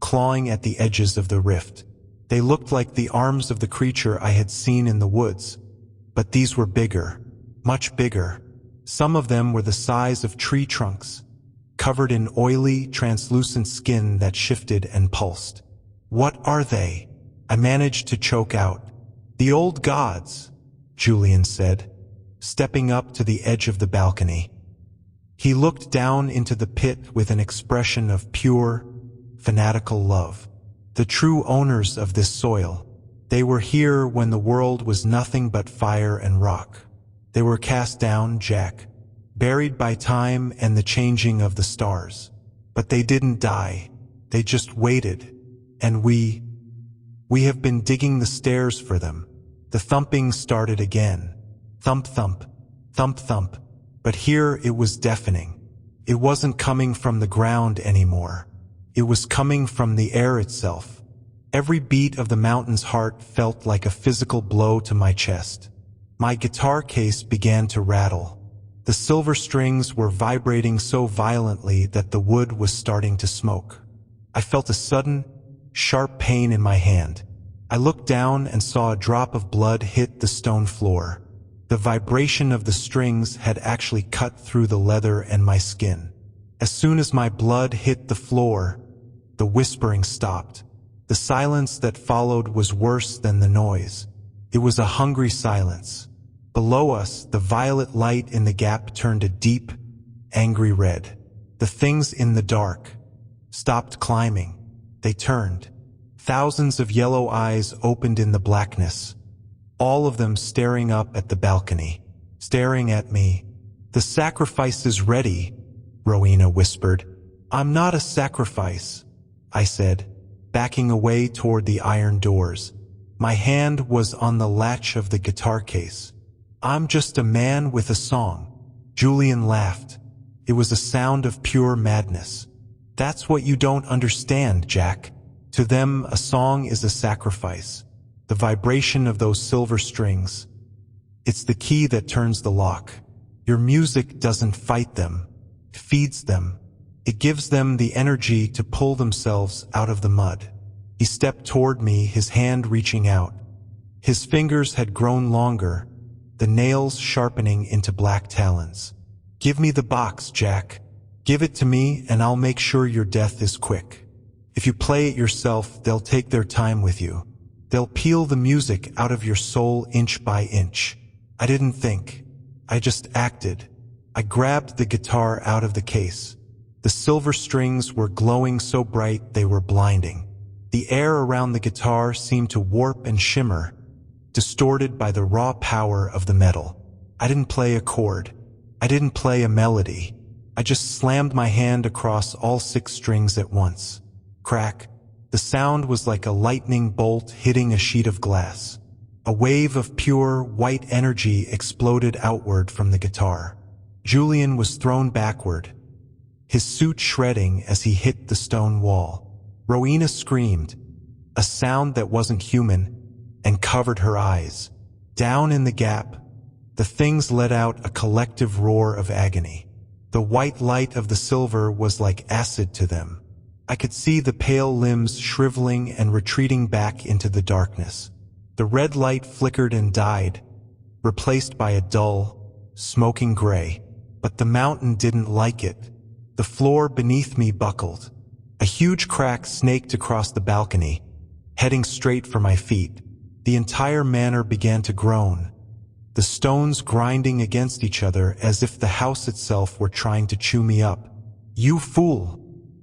clawing at the edges of the rift. They looked like the arms of the creature I had seen in the woods, but these were bigger, much bigger. Some of them were the size of tree trunks, covered in oily, translucent skin that shifted and pulsed. What are they? I managed to choke out. The old gods, Julian said, stepping up to the edge of the balcony. He looked down into the pit with an expression of pure, fanatical love. The true owners of this soil. They were here when the world was nothing but fire and rock. They were cast down, Jack, buried by time and the changing of the stars. But they didn't die. They just waited. And we have been digging the stairs for them. The thumping started again. Thump, thump, thump, thump. But here it was deafening. It wasn't coming from the ground anymore. It was coming from the air itself. Every beat of the mountain's heart felt like a physical blow to my chest. My guitar case began to rattle. The silver strings were vibrating so violently that the wood was starting to smoke. I felt a sudden, sharp pain in my hand. I looked down and saw a drop of blood hit the stone floor. The vibration of the strings had actually cut through the leather and my skin. As soon as my blood hit the floor, the whispering stopped. The silence that followed was worse than the noise. It was a hungry silence. Below us, the violet light in the gap turned a deep, angry red. The things in the dark stopped climbing. They turned. Thousands of yellow eyes opened in the blackness, all of them staring up at the balcony, staring at me. "The sacrifice is ready," Rowena whispered. "I'm not a sacrifice," I said, backing away toward the iron doors. My hand was on the latch of the guitar case. "I'm just a man with a song." Julian laughed. It was a sound of pure madness. "That's what you don't understand, Jack. To them, a song is a sacrifice. The vibration of those silver strings. It's the key that turns the lock. Your music doesn't fight them. It feeds them. It gives them the energy to pull themselves out of the mud." He stepped toward me, his hand reaching out. His fingers had grown longer, the nails sharpening into black talons. "Give me the box, Jack. Give it to me and I'll make sure your death is quick. If you play it yourself, they'll take their time with you. They'll peel the music out of your soul inch by inch." I didn't think. I just acted. I grabbed the guitar out of the case. The silver strings were glowing so bright they were blinding. The air around the guitar seemed to warp and shimmer, distorted by the raw power of the metal. I didn't play a chord. I didn't play a melody. I just slammed my hand across all 6 strings at once. Crack. The sound was like a lightning bolt hitting a sheet of glass. A wave of pure, white energy exploded outward from the guitar. Julian was thrown backward, his suit shredding as he hit the stone wall. Rowena screamed, a sound that wasn't human, and covered her eyes. Down in the gap, the things let out a collective roar of agony. The white light of the silver was like acid to them. I could see the pale limbs shriveling and retreating back into the darkness. The red light flickered and died, replaced by a dull, smoking gray. But the mountain didn't like it. The floor beneath me buckled. A huge crack snaked across the balcony, heading straight for my feet. The entire manor began to groan, the stones grinding against each other as if the house itself were trying to chew me up. "You fool!"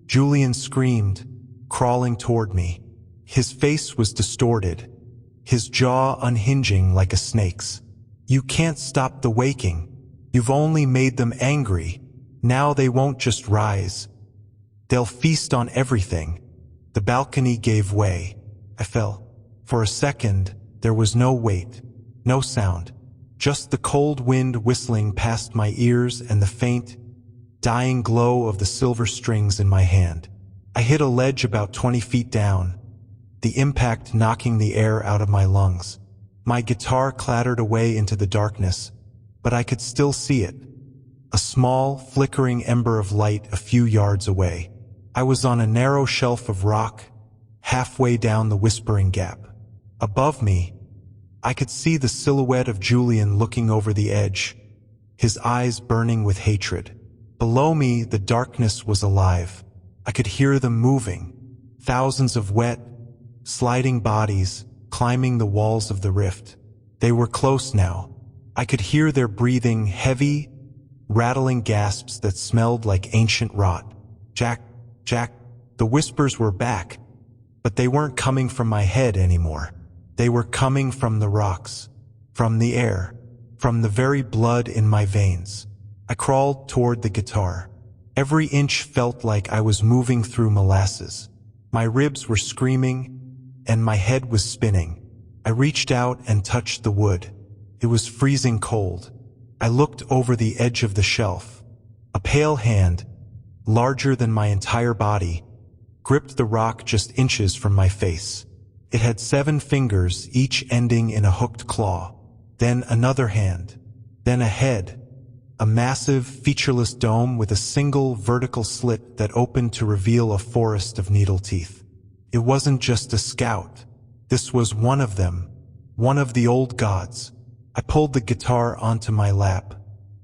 Julian screamed, crawling toward me. His face was distorted, his jaw unhinging like a snake's. "You can't stop the waking. You've only made them angry. Now they won't just rise. They'll feast on everything." The balcony gave way. I fell. For a second, there was no weight, no sound, just the cold wind whistling past my ears and the faint, dying glow of the silver strings in my hand. I hit a ledge about 20 feet down, the impact knocking the air out of my lungs. My guitar clattered away into the darkness, but I could still see it. A small, flickering ember of light a few yards away. I was on a narrow shelf of rock, halfway down the whispering gap. Above me, I could see the silhouette of Julian looking over the edge, his eyes burning with hatred. Below me, the darkness was alive. I could hear them moving, thousands of wet, sliding bodies climbing the walls of the rift. They were close now. I could hear their breathing, heavy, rattling gasps that smelled like ancient rot. "Jack, Jack." The whispers were back, but they weren't coming from my head anymore. They were coming from the rocks, from the air, from the very blood in my veins. I crawled toward the guitar. Every inch felt like I was moving through molasses. My ribs were screaming, and my head was spinning. I reached out and touched the wood. It was freezing cold. I looked over the edge of the shelf. A pale hand, larger than my entire body, gripped the rock just inches from my face. It had 7 fingers, each ending in a hooked claw. then another hand, then a head, a massive, featureless dome with a single vertical slit that opened to reveal a forest of needle teeth. It wasn't just a scout. This was one of them, one of the old gods. I pulled the guitar onto my lap.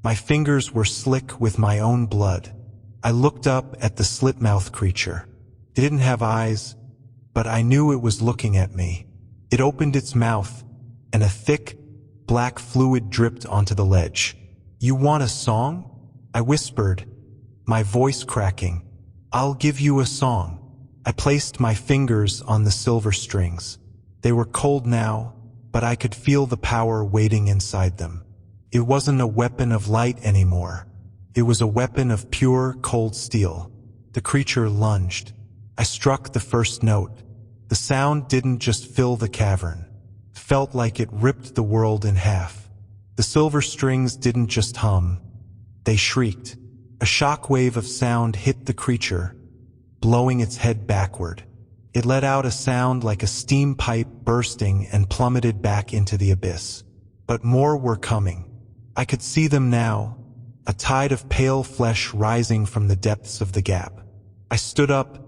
My fingers were slick with my own blood. I looked up at the slit-mouthed creature. It didn't have eyes, but I knew it was looking at me. It opened its mouth, and a thick, black fluid dripped onto the ledge. "You want a song?" I whispered, my voice cracking. "I'll give you a song." I placed my fingers on the silver strings. They were cold now, but I could feel the power waiting inside them. It wasn't a weapon of light anymore. It was a weapon of pure, cold steel. The creature lunged. I struck the first note. The sound didn't just fill the cavern. It felt like it ripped the world in half. The silver strings didn't just hum. They shrieked. A shockwave of sound hit the creature, blowing its head backward. It let out a sound like a steam pipe bursting and plummeted back into the abyss. But more were coming. I could see them now, a tide of pale flesh rising from the depths of the gap. I stood up,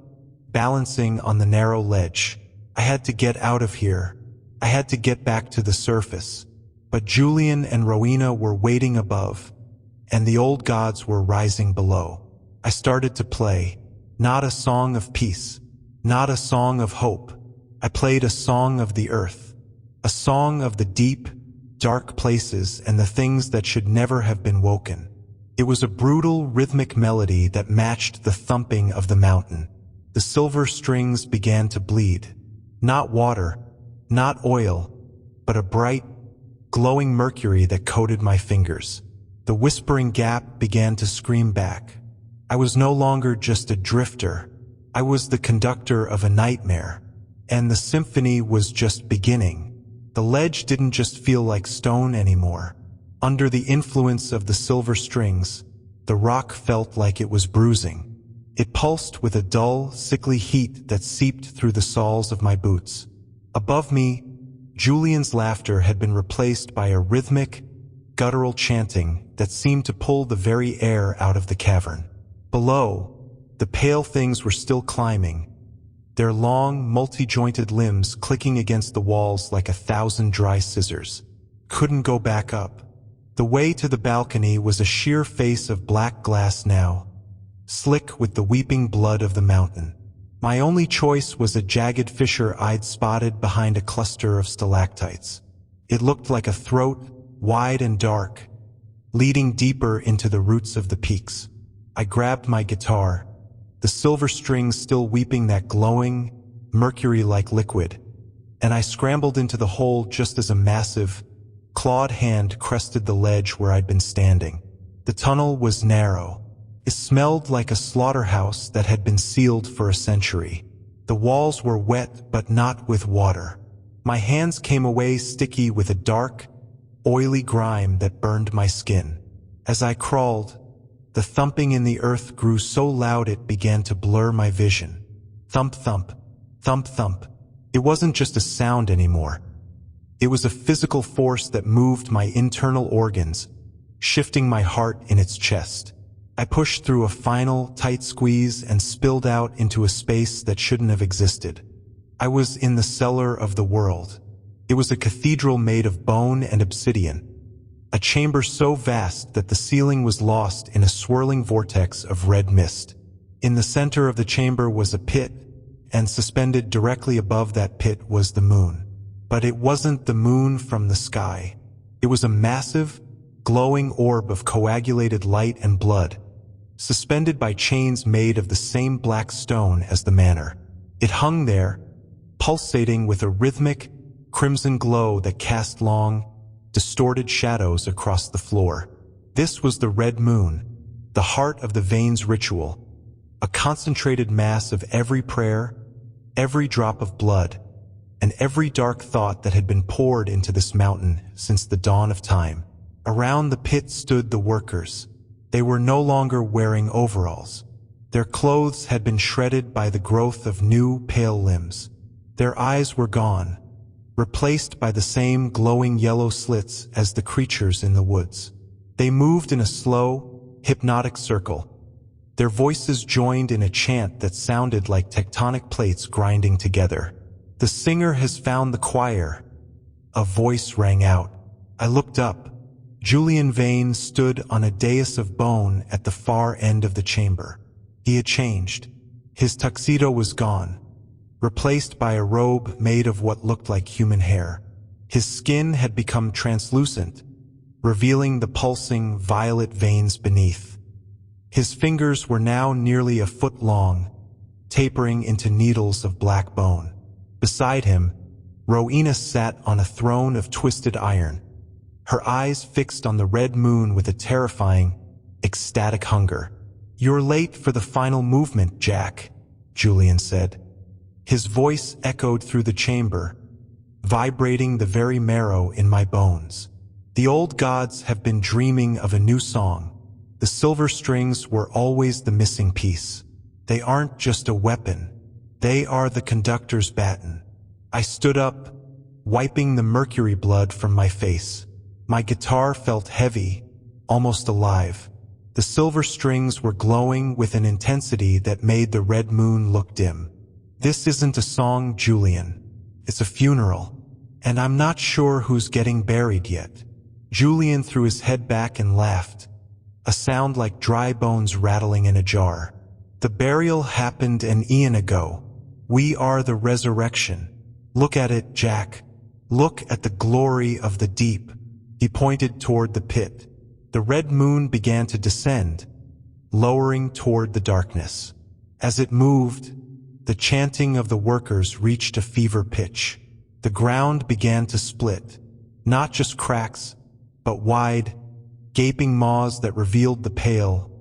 balancing on the narrow ledge. I had to get out of here. I had to get back to the surface. But Julian and Rowena were waiting above, and the old gods were rising below. I started to play, not a song of peace, not a song of hope. I played a song of the earth, a song of the deep, dark places and the things that should never have been woken. It was a brutal, rhythmic melody that matched the thumping of the mountain. The silver strings began to bleed. Not water, not oil, but a bright, glowing mercury that coated my fingers. The whispering gap began to scream back. I was no longer just a drifter. I was the conductor of a nightmare. And the symphony was just beginning. The ledge didn't just feel like stone anymore. Under the influence of the silver strings, the rock felt like it was bruising. It pulsed with a dull, sickly heat that seeped through the soles of my boots. Above me, Julian's laughter had been replaced by a rhythmic, guttural chanting that seemed to pull the very air out of the cavern. Below, the pale things were still climbing, their long, multi-jointed limbs clicking against the walls like 1,000 dry scissors. Couldn't go back up. The way to the balcony was a sheer face of black glass now, slick with the weeping blood of the mountain. My only choice was a jagged fissure I'd spotted behind a cluster of stalactites. It looked like a throat, wide and dark, leading deeper into the roots of the peaks. I grabbed my guitar, the silver strings still weeping that glowing, mercury-like liquid, and I scrambled into the hole just as a massive, clawed hand crested the ledge where I'd been standing. The tunnel was narrow. It smelled like a slaughterhouse that had been sealed for a century. The walls were wet, but not with water. My hands came away sticky with a dark, oily grime that burned my skin. As I crawled, the thumping in the earth grew so loud it began to blur my vision. Thump, thump, thump, thump. It wasn't just a sound anymore. It was a physical force that moved my internal organs, shifting my heart in its chest. I pushed through a final, tight squeeze and spilled out into a space that shouldn't have existed. I was in the cellar of the world. It was a cathedral made of bone and obsidian, a chamber so vast that the ceiling was lost in a swirling vortex of red mist. In the center of the chamber was a pit, and suspended directly above that pit was the moon. But it wasn't the moon from the sky. It was a massive, glowing orb of coagulated light and blood, suspended by chains made of the same black stone as the manor. It hung there, pulsating with a rhythmic, crimson glow that cast long, distorted shadows across the floor. This was the red moon, the heart of the Vane's ritual, a concentrated mass of every prayer, every drop of blood, and every dark thought that had been poured into this mountain since the dawn of time. Around the pit stood the workers. They were no longer wearing overalls. Their clothes had been shredded by the growth of new, pale limbs. Their eyes were gone, replaced by the same glowing yellow slits as the creatures in the woods. They moved in a slow, hypnotic circle. Their voices joined in a chant that sounded like tectonic plates grinding together. "The singer has found the choir," a voice rang out. I looked up. Julian Vane stood on a dais of bone at the far end of the chamber. He had changed. His tuxedo was gone, replaced by a robe made of what looked like human hair. His skin had become translucent, revealing the pulsing violet veins beneath. His fingers were now nearly a foot long, tapering into needles of black bone. Beside him, Rowena sat on a throne of twisted iron, her eyes fixed on the red moon with a terrifying, ecstatic hunger. "You're late for the final movement, Jack," Julian said. His voice echoed through the chamber, vibrating the very marrow in my bones. "The old gods have been dreaming of a new song. The silver strings were always the missing piece. They aren't just a weapon. They are the conductor's baton." I stood up, wiping the mercury blood from my face. My guitar felt heavy, almost alive. The silver strings were glowing with an intensity that made the red moon look dim. "This isn't a song, Julian. It's a funeral. And I'm not sure who's getting buried yet." Julian threw his head back and laughed, a sound like dry bones rattling in a jar. "The burial happened an eon ago. We are the resurrection. Look at it, Jack. Look at the glory of the deep." He pointed toward the pit. The red moon began to descend, lowering toward the darkness. As it moved, the chanting of the workers reached a fever pitch. The ground began to split, not just cracks, but wide, gaping maws that revealed the pale,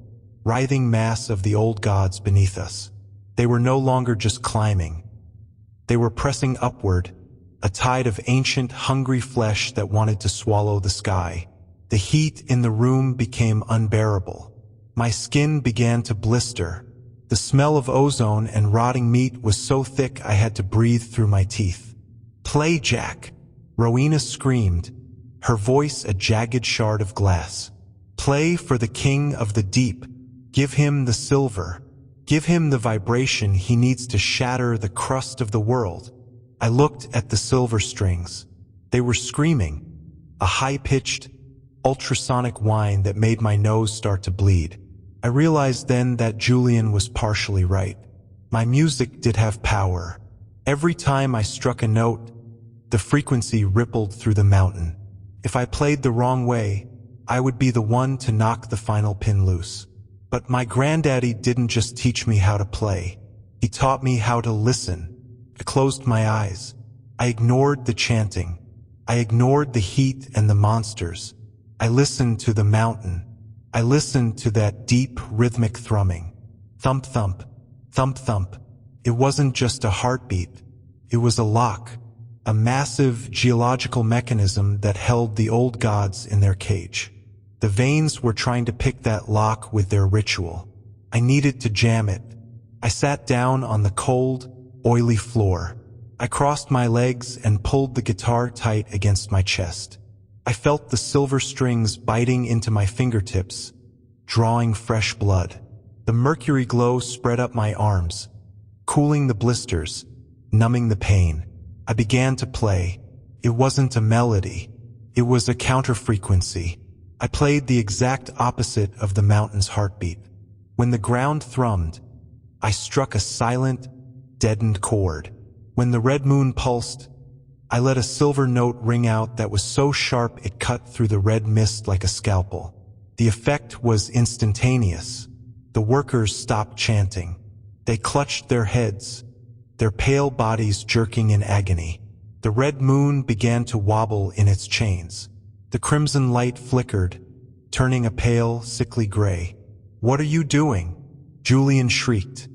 writhing mass of the old gods beneath us. They were no longer just climbing. They were pressing upward, a tide of ancient, hungry flesh that wanted to swallow the sky. The heat in the room became unbearable. My skin began to blister. The smell of ozone and rotting meat was so thick I had to breathe through my teeth. "Play, Jack!" Rowena screamed, her voice a jagged shard of glass. "Play for the king of the deep. Give him the silver. Give him the vibration he needs to shatter the crust of the world." I looked at the silver strings. They were screaming, a high-pitched, ultrasonic whine that made my nose start to bleed. I realized then that Julian was partially right. My music did have power. Every time I struck a note, the frequency rippled through the mountain. If I played the wrong way, I would be the one to knock the final pin loose. But my granddaddy didn't just teach me how to play. He taught me how to listen. I closed my eyes. I ignored the chanting. I ignored the heat and the monsters. I listened to the mountain. I listened to that deep, rhythmic thrumming. Thump, thump, thump, thump. It wasn't just a heartbeat. It was a lock, a massive geological mechanism that held the old gods in their cage. The Vanes were trying to pick that lock with their ritual. I needed to jam it. I sat down on the cold, oily floor. I crossed my legs and pulled the guitar tight against my chest. I felt the silver strings biting into my fingertips, drawing fresh blood. The mercury glow spread up my arms, cooling the blisters, numbing the pain. I began to play. It wasn't a melody. It was a counter-frequency. I played the exact opposite of the mountain's heartbeat. When the ground thrummed, I struck a silent, deadened chord. When the red moon pulsed, I let a silver note ring out that was so sharp it cut through the red mist like a scalpel. The effect was instantaneous. The workers stopped chanting. They clutched their heads, their pale bodies jerking in agony. The red moon began to wobble in its chains. The crimson light flickered, turning a pale, sickly gray. "What are you doing?" Julian shrieked.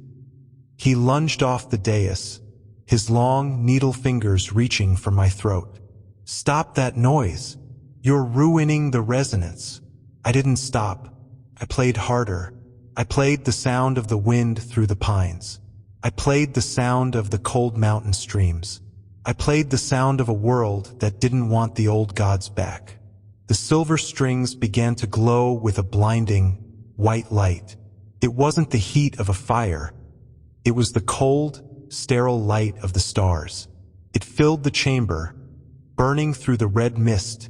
He lunged off the dais, his long, needle fingers reaching for my throat. "Stop that noise. You're ruining the resonance." I didn't stop. I played harder. I played the sound of the wind through the pines. I played the sound of the cold mountain streams. I played the sound of a world that didn't want the old gods back. The silver strings began to glow with a blinding, white light. It wasn't the heat of a fire. It was the cold, sterile light of the stars. It filled the chamber, burning through the red mist,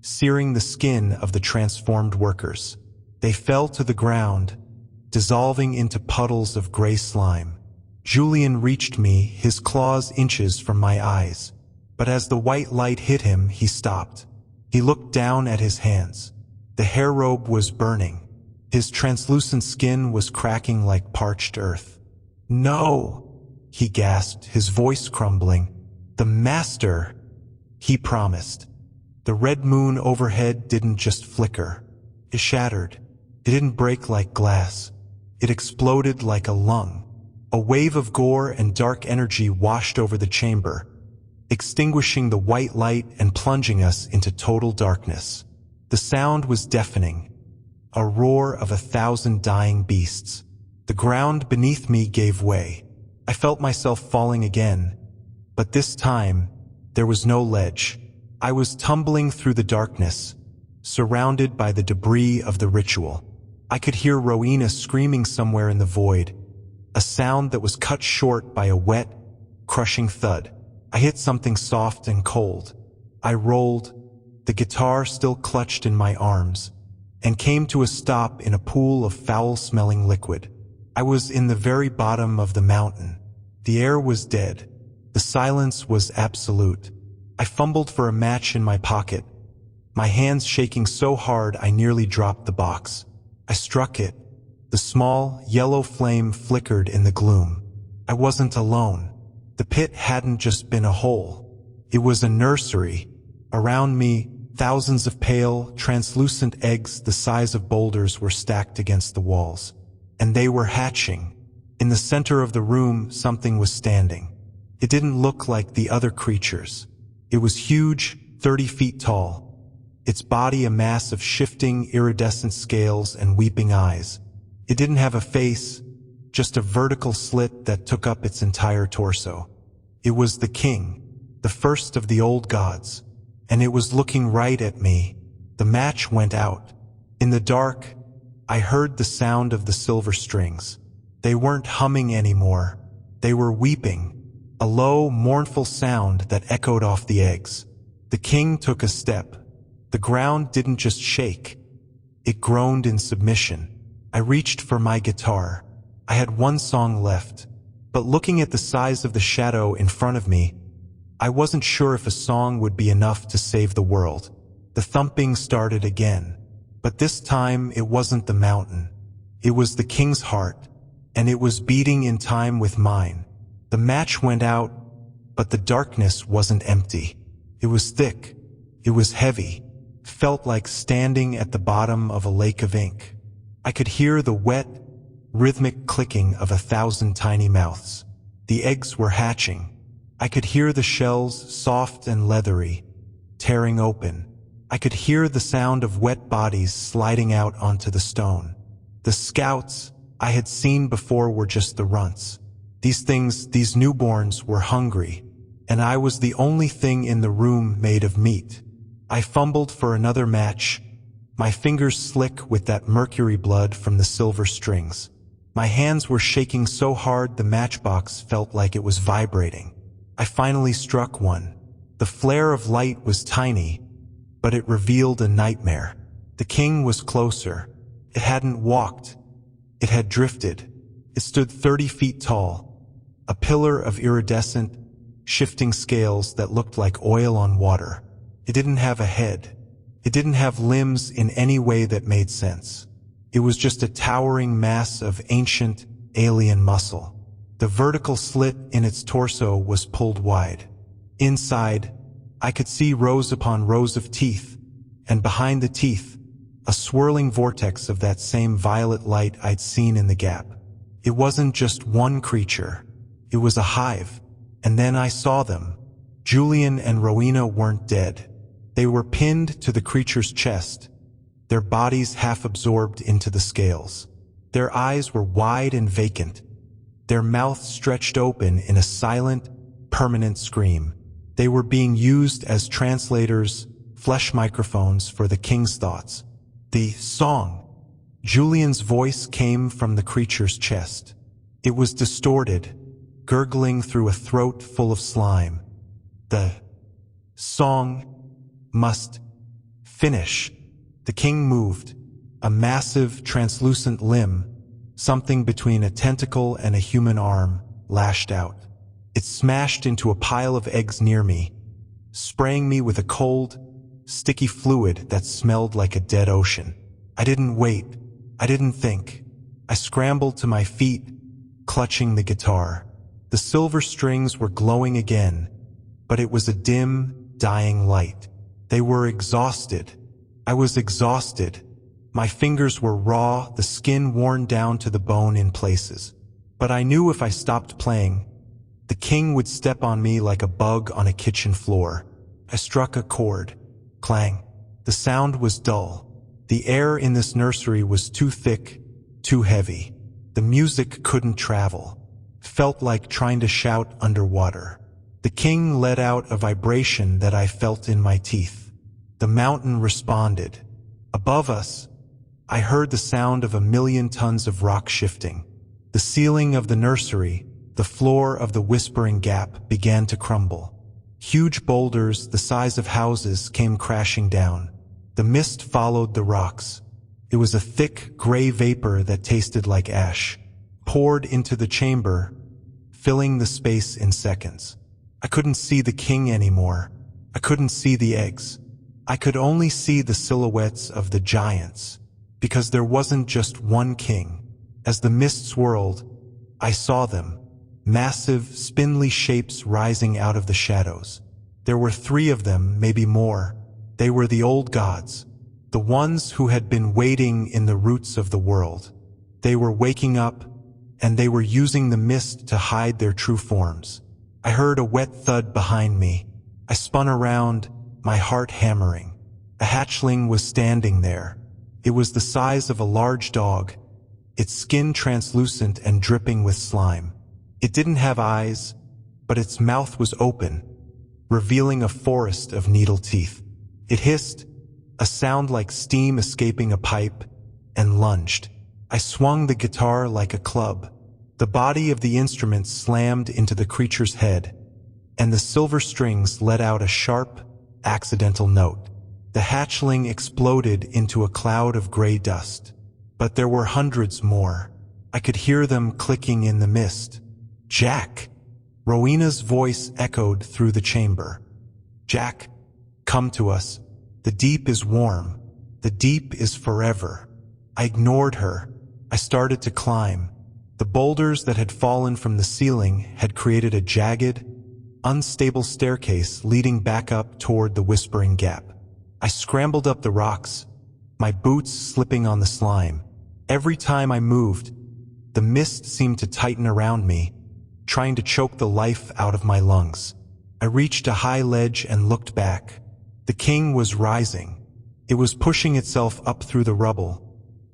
searing the skin of the transformed workers. They fell to the ground, dissolving into puddles of gray slime. Julian reached me, his claws inches from my eyes. But as the white light hit him, he stopped. He looked down at his hands. The hair robe was burning. His translucent skin was cracking like parched earth. "No," he gasped, his voice crumbling. "The master," he promised. The red moon overhead didn't just flicker. It shattered. It didn't break like glass. It exploded like a lung. A wave of gore and dark energy washed over the chamber, extinguishing the white light and plunging us into total darkness. The sound was deafening, a roar of 1,000 dying beasts. The ground beneath me gave way. I felt myself falling again, but this time, there was no ledge. I was tumbling through the darkness, surrounded by the debris of the ritual. I could hear Rowena screaming somewhere in the void, a sound that was cut short by a wet, crushing thud. I hit something soft and cold. I rolled, the guitar still clutched in my arms, and came to a stop in a pool of foul-smelling liquid. I was in the very bottom of the mountain. The air was dead. The silence was absolute. I fumbled for a match in my pocket, my hands shaking so hard I nearly dropped the box. I struck it. The small, yellow flame flickered in the gloom. I wasn't alone. The pit hadn't just been a hole. It was a nursery. Around me, thousands of pale, translucent eggs the size of boulders were stacked against the walls. And they were hatching. In the center of the room, something was standing. It didn't look like the other creatures. It was huge, 30 feet tall. Its body a mass of shifting, iridescent scales and weeping eyes. It didn't have a face, just a vertical slit that took up its entire torso. It was the king, the first of the old gods, and it was looking right at me. The match went out. In the dark, I heard the sound of the silver strings. They weren't humming anymore. They were weeping, a low, mournful sound that echoed off the eggs. The king took a step. The ground didn't just shake. It groaned in submission. I reached for my guitar. I had one song left, but looking at the size of the shadow in front of me, I wasn't sure if a song would be enough to save the world. The thumping started again, but this time it wasn't the mountain. It was the king's heart, and it was beating in time with mine. The match went out, but the darkness wasn't empty. It was thick. It was heavy. Felt like standing at the bottom of a lake of ink. I could hear the wet, rhythmic clicking of 1,000 tiny mouths. The eggs were hatching. I could hear the shells, soft and leathery, tearing open. I could hear the sound of wet bodies sliding out onto the stone. The scouts I had seen before were just the runts. These newborns were hungry, and I was the only thing in the room made of meat. I fumbled for another match, my fingers slick with that mercury blood from the silver strings. My hands were shaking so hard the matchbox felt like it was vibrating. I finally struck one. The flare of light was tiny, but it revealed a nightmare. The king was closer. It hadn't walked. It had drifted. It stood 30 feet tall, a pillar of iridescent, shifting scales that looked like oil on water. It didn't have a head. It didn't have limbs in any way that made sense. It was just a towering mass of ancient, alien muscle. The vertical slit in its torso was pulled wide. Inside, I could see rows upon rows of teeth, and behind the teeth, a swirling vortex of that same violet light I'd seen in the gap. It wasn't just one creature. It was a hive. And then I saw them. Julian and Rowena weren't dead. They were pinned to the creature's chest, their bodies half absorbed into the scales. Their eyes were wide and vacant, their mouths stretched open in a silent, permanent scream. They were being used as translators, flesh microphones for the king's thoughts. The song. Julian's voice came from the creature's chest. It was distorted, gurgling through a throat full of slime. The song must finish. The king moved, a massive, translucent limb, something between a tentacle and a human arm, lashed out. It smashed into a pile of eggs near me, spraying me with a cold, sticky fluid that smelled like a dead ocean. I didn't wait. I didn't think. I scrambled to my feet, clutching the guitar. The silver strings were glowing again, but it was a dim, dying light. They were exhausted. I was exhausted. My fingers were raw, the skin worn down to the bone in places. But I knew if I stopped playing, the king would step on me like a bug on a kitchen floor. I struck a chord. Clang. The sound was dull. The air in this nursery was too thick, too heavy. The music couldn't travel. Felt like trying to shout underwater. The king let out a vibration that I felt in my teeth. The mountain responded. Above us, I heard the sound of 1,000,000 tons of rock shifting. The ceiling of the nursery, the floor of the Whispering Gap, began to crumble. Huge boulders the size of houses came crashing down. The mist followed the rocks. It was a thick, gray vapor that tasted like ash, poured into the chamber, filling the space in seconds. I couldn't see the king anymore. I couldn't see the eggs. I could only see the silhouettes of the giants, because there wasn't just one king. As the mist swirled, I saw them, massive, spindly shapes rising out of the shadows. There were 3 of them, maybe more. They were the old gods, the ones who had been waiting in the roots of the world. They were waking up, and they were using the mist to hide their true forms. I heard a wet thud behind me. I spun around, my heart hammering. A hatchling was standing there. It was the size of a large dog, its skin translucent and dripping with slime. It didn't have eyes, but its mouth was open, revealing a forest of needle teeth. It hissed, a sound like steam escaping a pipe, and lunged. I swung the guitar like a club. The body of the instrument slammed into the creature's head, and the silver strings let out a sharp, accidental note. The hatchling exploded into a cloud of gray dust. But there were hundreds more. I could hear them clicking in the mist. Jack! Rowena's voice echoed through the chamber. Jack, come to us. The deep is warm. The deep is forever. I ignored her. I started to climb. The boulders that had fallen from the ceiling had created a jagged, unstable staircase leading back up toward the Whispering Gap. I scrambled up the rocks, my boots slipping on the slime. Every time I moved, the mist seemed to tighten around me, trying to choke the life out of my lungs. I reached a high ledge and looked back. The king was rising. It was pushing itself up through the rubble,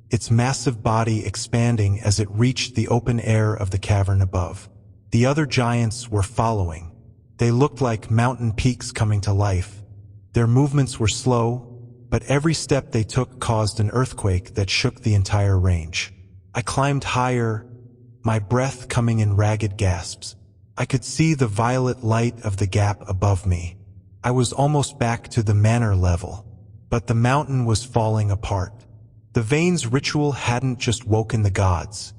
its massive body expanding as it reached the open air of the cavern above. The other giants were following. They looked like mountain peaks coming to life. Their movements were slow, but every step they took caused an earthquake that shook the entire range. I climbed higher, my breath coming in ragged gasps. I could see the violet light of the gap above me. I was almost back to the manor level, but the mountain was falling apart. The Vane's ritual hadn't just woken the gods.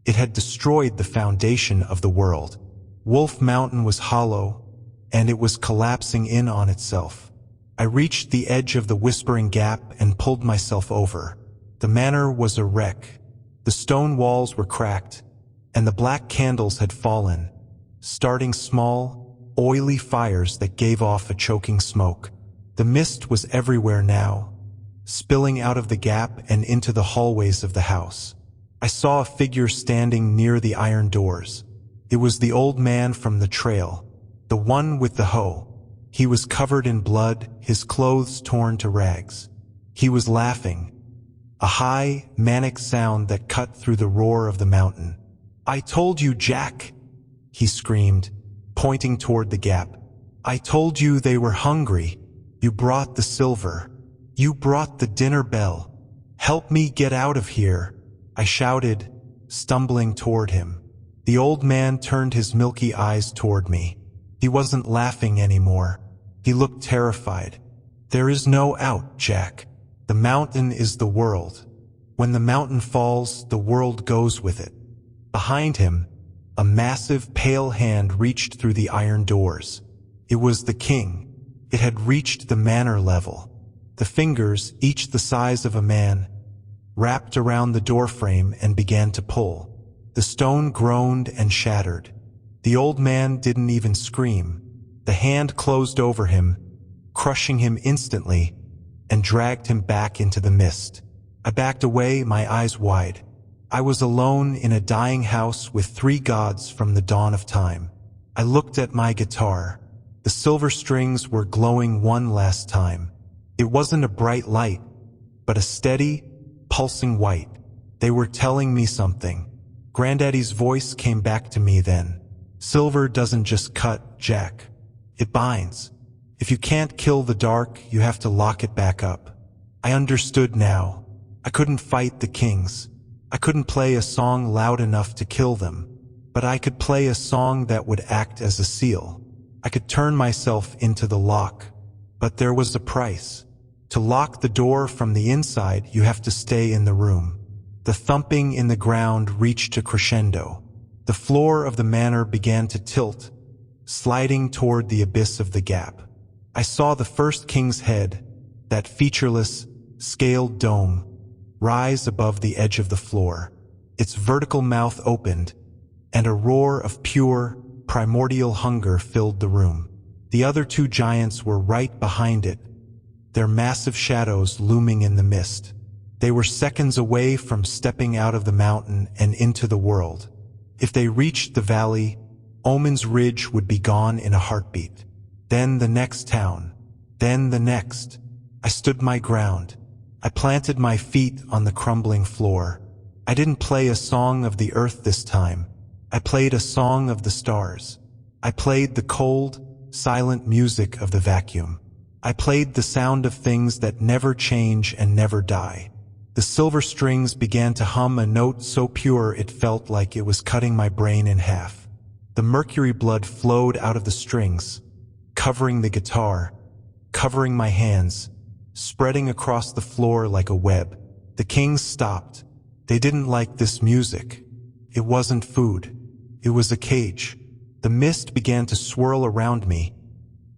It had destroyed the foundation of the world. Wolfe Mountain was hollow, and it was collapsing in on itself. I reached the edge of the Whispering Gap and pulled myself over. The manor was a wreck. The stone walls were cracked, and the black candles had fallen, starting small, oily fires that gave off a choking smoke. The mist was everywhere now, spilling out of the gap and into the hallways of the house. I saw a figure standing near the iron doors. It was the old man from the trail, the one with the hoe. He was covered in blood, his clothes torn to rags. He was laughing, a high, manic sound that cut through the roar of the mountain. "I told you, Jack!" he screamed, pointing toward the gap. I told you they were hungry. You brought the silver. You brought the dinner bell. Help me get out of here, I shouted, stumbling toward him. The old man turned his milky eyes toward me. He wasn't laughing anymore. He looked terrified. There is no out, Jack. The mountain is the world. When the mountain falls, the world goes with it. Behind him, a massive pale hand reached through the iron doors. It was the king. It had reached the manor level. The fingers, each the size of a man, wrapped around the doorframe and began to pull. The stone groaned and shattered. The old man didn't even scream. The hand closed over him, crushing him instantly, and dragged him back into the mist. I backed away, my eyes wide. I was alone in a dying house with 3 gods from the dawn of time. I looked at my guitar. The silver strings were glowing one last time. It wasn't a bright light, but a steady, pulsing white. They were telling me something. Granddaddy's voice came back to me then. Silver doesn't just cut, Jack. It binds. If you can't kill the dark, you have to lock it back up. I understood now. I couldn't fight the kings. I couldn't play a song loud enough to kill them. But I could play a song that would act as a seal. I could turn myself into the lock. But there was a price. To lock the door from the inside, you have to stay in the room. The thumping in the ground reached a crescendo. The floor of the manor began to tilt, sliding toward the abyss of the gap. I saw the first king's head, that featureless, scaled dome, rise above the edge of the floor. Its vertical mouth opened, and a roar of pure, primordial hunger filled the room. The other 2 giants were right behind it, their massive shadows looming in the mist. They were seconds away from stepping out of the mountain and into the world. If they reached the valley, Omen's Ridge would be gone in a heartbeat. Then the next town. Then the next. I stood my ground. I planted my feet on the crumbling floor. I didn't play a song of the earth this time. I played a song of the stars. I played the cold, silent music of the vacuum. I played the sound of things that never change and never die. The silver strings began to hum a note so pure it felt like it was cutting my brain in half. The mercury blood flowed out of the strings, covering the guitar, covering my hands, spreading across the floor like a web. The kings stopped. They didn't like this music. It wasn't food. It was a cage. The mist began to swirl around me,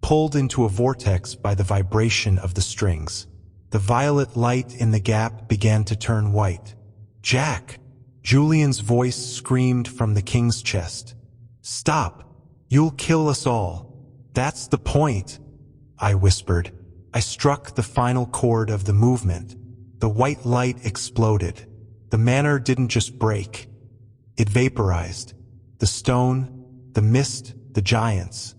pulled into a vortex by the vibration of the strings. The violet light in the gap began to turn white. Jack! Julian's voice screamed from the king's chest. Stop! You'll kill us all. That's the point, I whispered. I struck the final chord of the movement. The white light exploded. The manor didn't just break. It vaporized. The stone, the mist, the giants.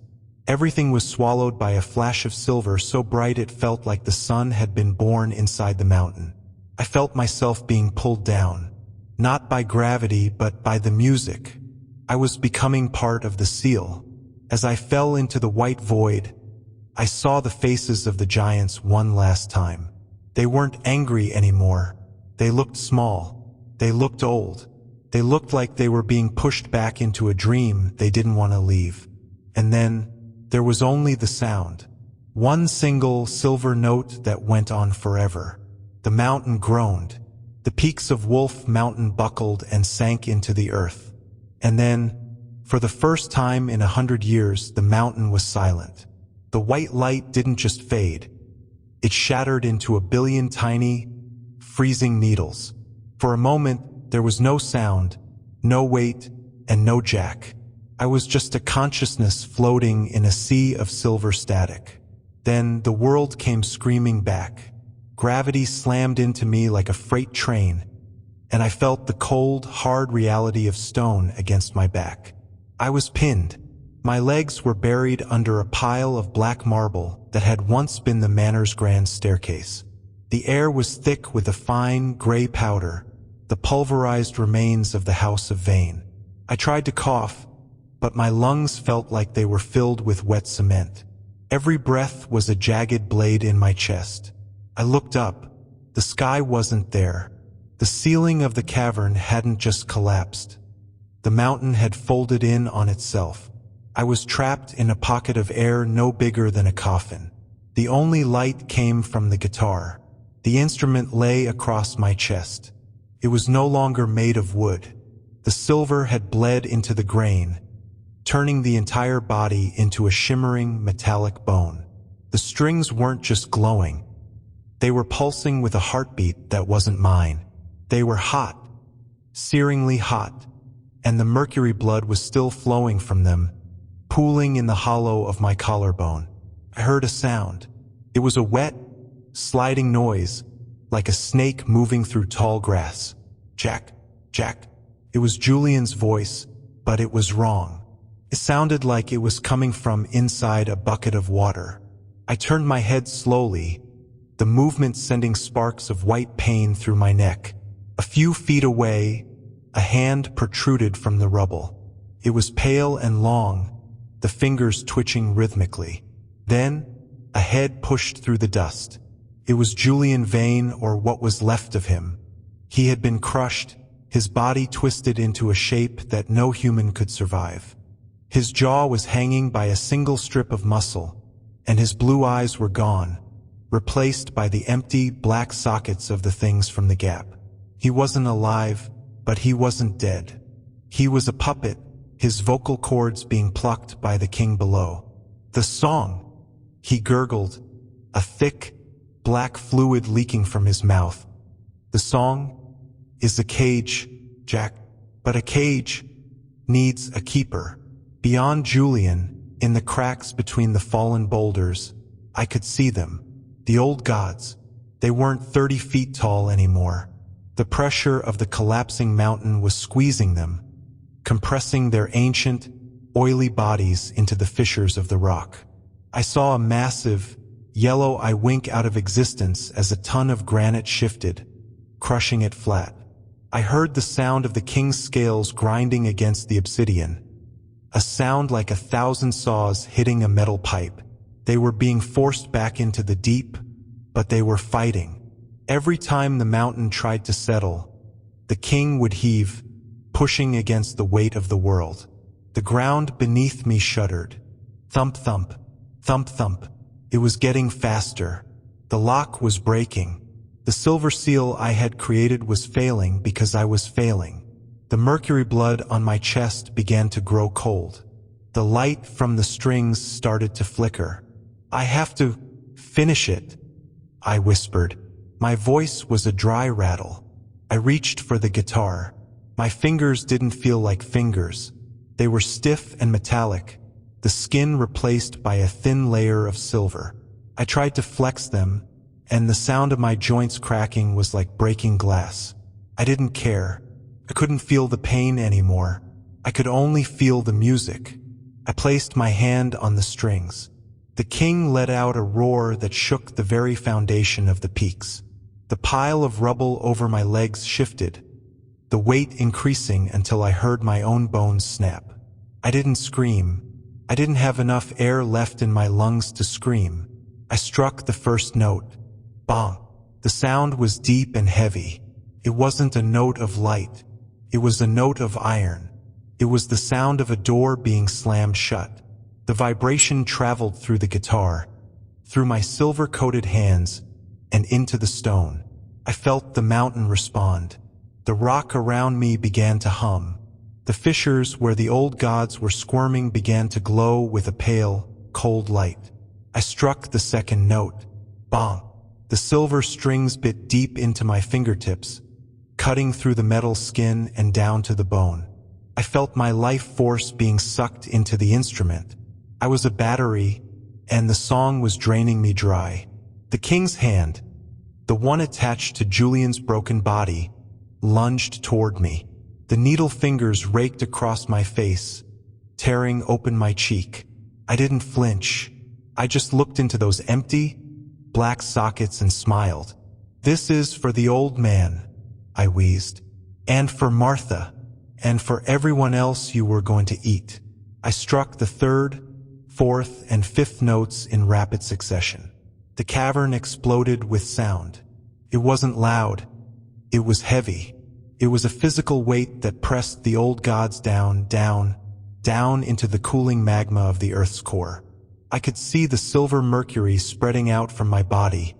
Everything was swallowed by a flash of silver so bright it felt like the sun had been born inside the mountain. I felt myself being pulled down, not by gravity but by the music. I was becoming part of the seal. As I fell into the white void, I saw the faces of the giants one last time. They weren't angry anymore. They looked small. They looked old. They looked like they were being pushed back into a dream they didn't want to leave. And then there was only the sound. One single silver note that went on forever. The mountain groaned. The peaks of Wolfe Mountain buckled and sank into the earth. And then, for the first time in 100 years, the mountain was silent. The white light didn't just fade. It shattered into a billion tiny, freezing needles. For a moment, there was no sound, no weight, and no Jack. I was just a consciousness floating in a sea of silver static. Then the world came screaming back. Gravity slammed into me like a freight train, and I felt the cold, hard reality of stone against my back. I was pinned. My legs were buried under a pile of black marble that had once been the manor's grand staircase. The air was thick with a fine, gray powder, the pulverized remains of the House of Vane. I tried to cough, but my lungs felt like they were filled with wet cement. Every breath was a jagged blade in my chest. I looked up. The sky wasn't there. The ceiling of the cavern hadn't just collapsed. The mountain had folded in on itself. I was trapped in a pocket of air no bigger than a coffin. The only light came from the guitar. The instrument lay across my chest. It was no longer made of wood. The silver had bled into the grain, turning the entire body into a shimmering metallic bone. The strings weren't just glowing. They were pulsing with a heartbeat that wasn't mine. They were hot, searingly hot, and the mercury blood was still flowing from them, pooling in the hollow of my collarbone. I heard a sound. It was a wet, sliding noise, like a snake moving through tall grass. Jack, Jack. It was Julian's voice, but it was wrong. It sounded like it was coming from inside a bucket of water. I turned my head slowly, the movement sending sparks of white pain through my neck. A few feet away, a hand protruded from the rubble. It was pale and long, the fingers twitching rhythmically. Then, a head pushed through the dust. It was Julian Vane, or what was left of him. He had been crushed, his body twisted into a shape that no human could survive. His jaw was hanging by a single strip of muscle, and his blue eyes were gone, replaced by the empty, black sockets of the things from the gap. He wasn't alive, but he wasn't dead. He was a puppet, his vocal cords being plucked by the king below. The song, he gurgled, a thick, black fluid leaking from his mouth. The song is a cage, Jack, but a cage needs a keeper. Beyond Julian, in the cracks between the fallen boulders, I could see them. The old gods. They weren't 30 feet tall anymore. The pressure of the collapsing mountain was squeezing them, compressing their ancient, oily bodies into the fissures of the rock. I saw a massive, yellow eye wink out of existence as a ton of granite shifted, crushing it flat. I heard the sound of the king's scales grinding against the obsidian, a sound like 1,000 saws hitting a metal pipe. They were being forced back into the deep, but they were fighting. Every time the mountain tried to settle, the king would heave, pushing against the weight of the world. The ground beneath me shuddered. Thump, thump, thump, thump. It was getting faster. The lock was breaking. The silver seal I had created was failing because I was failing. The mercury blood on my chest began to grow cold. The light from the strings started to flicker. I have to finish it, I whispered. My voice was a dry rattle. I reached for the guitar. My fingers didn't feel like fingers. They were stiff and metallic, the skin replaced by a thin layer of silver. I tried to flex them, and the sound of my joints cracking was like breaking glass. I didn't care. I couldn't feel the pain anymore. I could only feel the music. I placed my hand on the strings. The king let out a roar that shook the very foundation of the peaks. The pile of rubble over my legs shifted, the weight increasing until I heard my own bones snap. I didn't scream. I didn't have enough air left in my lungs to scream. I struck the first note. Bong. The sound was deep and heavy. It wasn't a note of light. It was a note of iron. It was the sound of a door being slammed shut. The vibration traveled through the guitar, through my silver-coated hands, and into the stone. I felt the mountain respond. The rock around me began to hum. The fissures where the old gods were squirming began to glow with a pale, cold light. I struck the second note. Bong. The silver strings bit deep into my fingertips, cutting through the metal skin and down to the bone. I felt my life force being sucked into the instrument. I was a battery, and the song was draining me dry. The king's hand, the one attached to Julian's broken body, lunged toward me. The needle fingers raked across my face, tearing open my cheek. I didn't flinch. I just looked into those empty, black sockets and smiled. This is for the old man, I wheezed, and for Martha, and for everyone else you were going to eat. I struck the third, fourth, and fifth notes in rapid succession. The cavern exploded with sound. It wasn't loud. It was heavy. It was a physical weight that pressed the old gods down, down, down into the cooling magma of the earth's core. I could see the silver mercury spreading out from my body,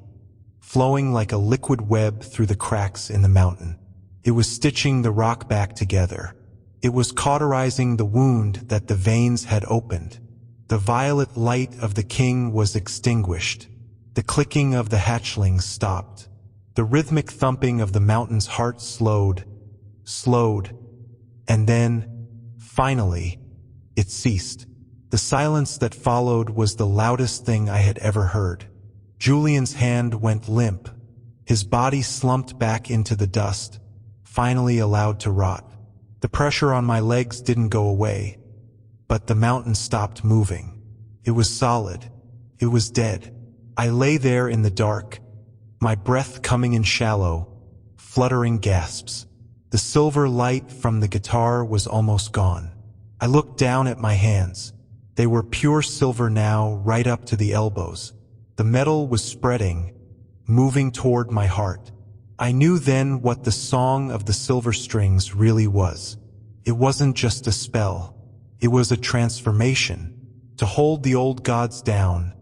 flowing like a liquid web through the cracks in the mountain. It was stitching the rock back together. It was cauterizing the wound that the veins had opened. The violet light of the king was extinguished. The clicking of the hatchlings stopped. The rhythmic thumping of the mountain's heart slowed, and then, finally, it ceased. The silence that followed was the loudest thing I had ever heard. Julian's hand went limp. His body slumped back into the dust, finally allowed to rot. The pressure on my legs didn't go away, but the mountain stopped moving. It was solid. It was dead. I lay there in the dark, my breath coming in shallow, fluttering gasps. The silver light from the guitar was almost gone. I looked down at my hands. They were pure silver now, right up to the elbows. The metal was spreading, moving toward my heart. I knew then what the song of the silver strings really was. It wasn't just a spell. It was a transformation. To hold the old gods down,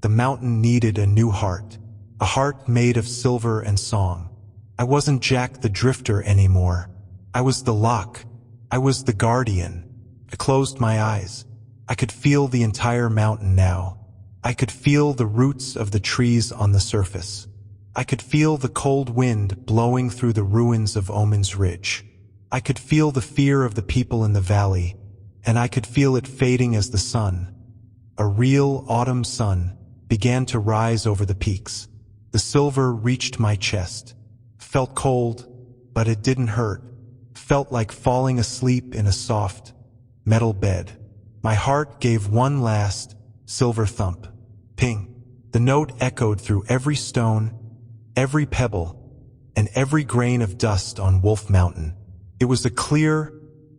the mountain needed a new heart, a heart made of silver and song. I wasn't Jack the Drifter anymore. I was the lock. I was the guardian. I closed my eyes. I could feel the entire mountain now. I could feel the roots of the trees on the surface. I could feel the cold wind blowing through the ruins of Omen's Ridge. I could feel the fear of the people in the valley, and I could feel it fading as the sun, a real autumn sun, began to rise over the peaks. The silver reached my chest. Felt cold, but it didn't hurt. Felt like falling asleep in a soft, metal bed. My heart gave one last, silver thump. Ping. The note echoed through every stone, every pebble, and every grain of dust on Wolfe Mountain. It was a clear,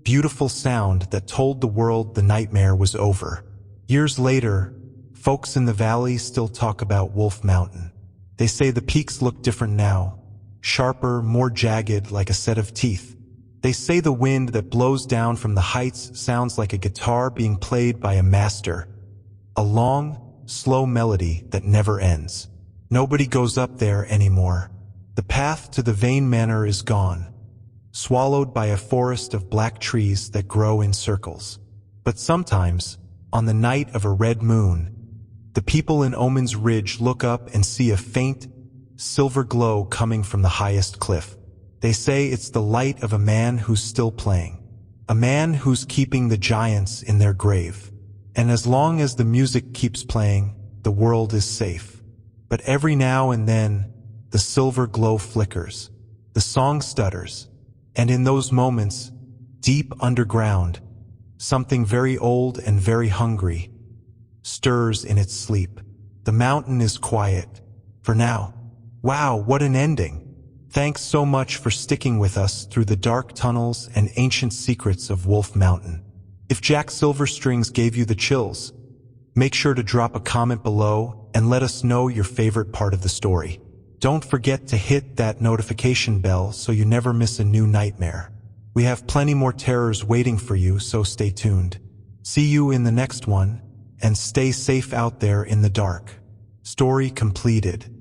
beautiful sound that told the world the nightmare was over. Years later, folks in the valley still talk about Wolfe Mountain. They say the peaks look different now, sharper, more jagged, like a set of teeth. They say the wind that blows down from the heights sounds like a guitar being played by a master, a long, slow melody that never ends. Nobody goes up there anymore. The path to the Vane Manor is gone, swallowed by a forest of black trees that grow in circles. But sometimes, on the night of a red moon, the people in Omen's Ridge look up and see a faint, silver glow coming from the highest cliff. They say it's the light of a man who's still playing, a man who's keeping the giants in their grave. And as long as the music keeps playing, the world is safe. But every now and then, the silver glow flickers, the song stutters, and in those moments, deep underground, something very old and very hungry stirs in its sleep. The mountain is quiet, for now. Wow, what an ending! Thanks so much for sticking with us through the dark tunnels and ancient secrets of Wolfe Mountain. If Jack Silverstrings gave you the chills, make sure to drop a comment below and let us know your favorite part of the story. Don't forget to hit that notification bell so you never miss a new nightmare. We have plenty more terrors waiting for you, so stay tuned. See you in the next one, and stay safe out there in the dark. Story completed.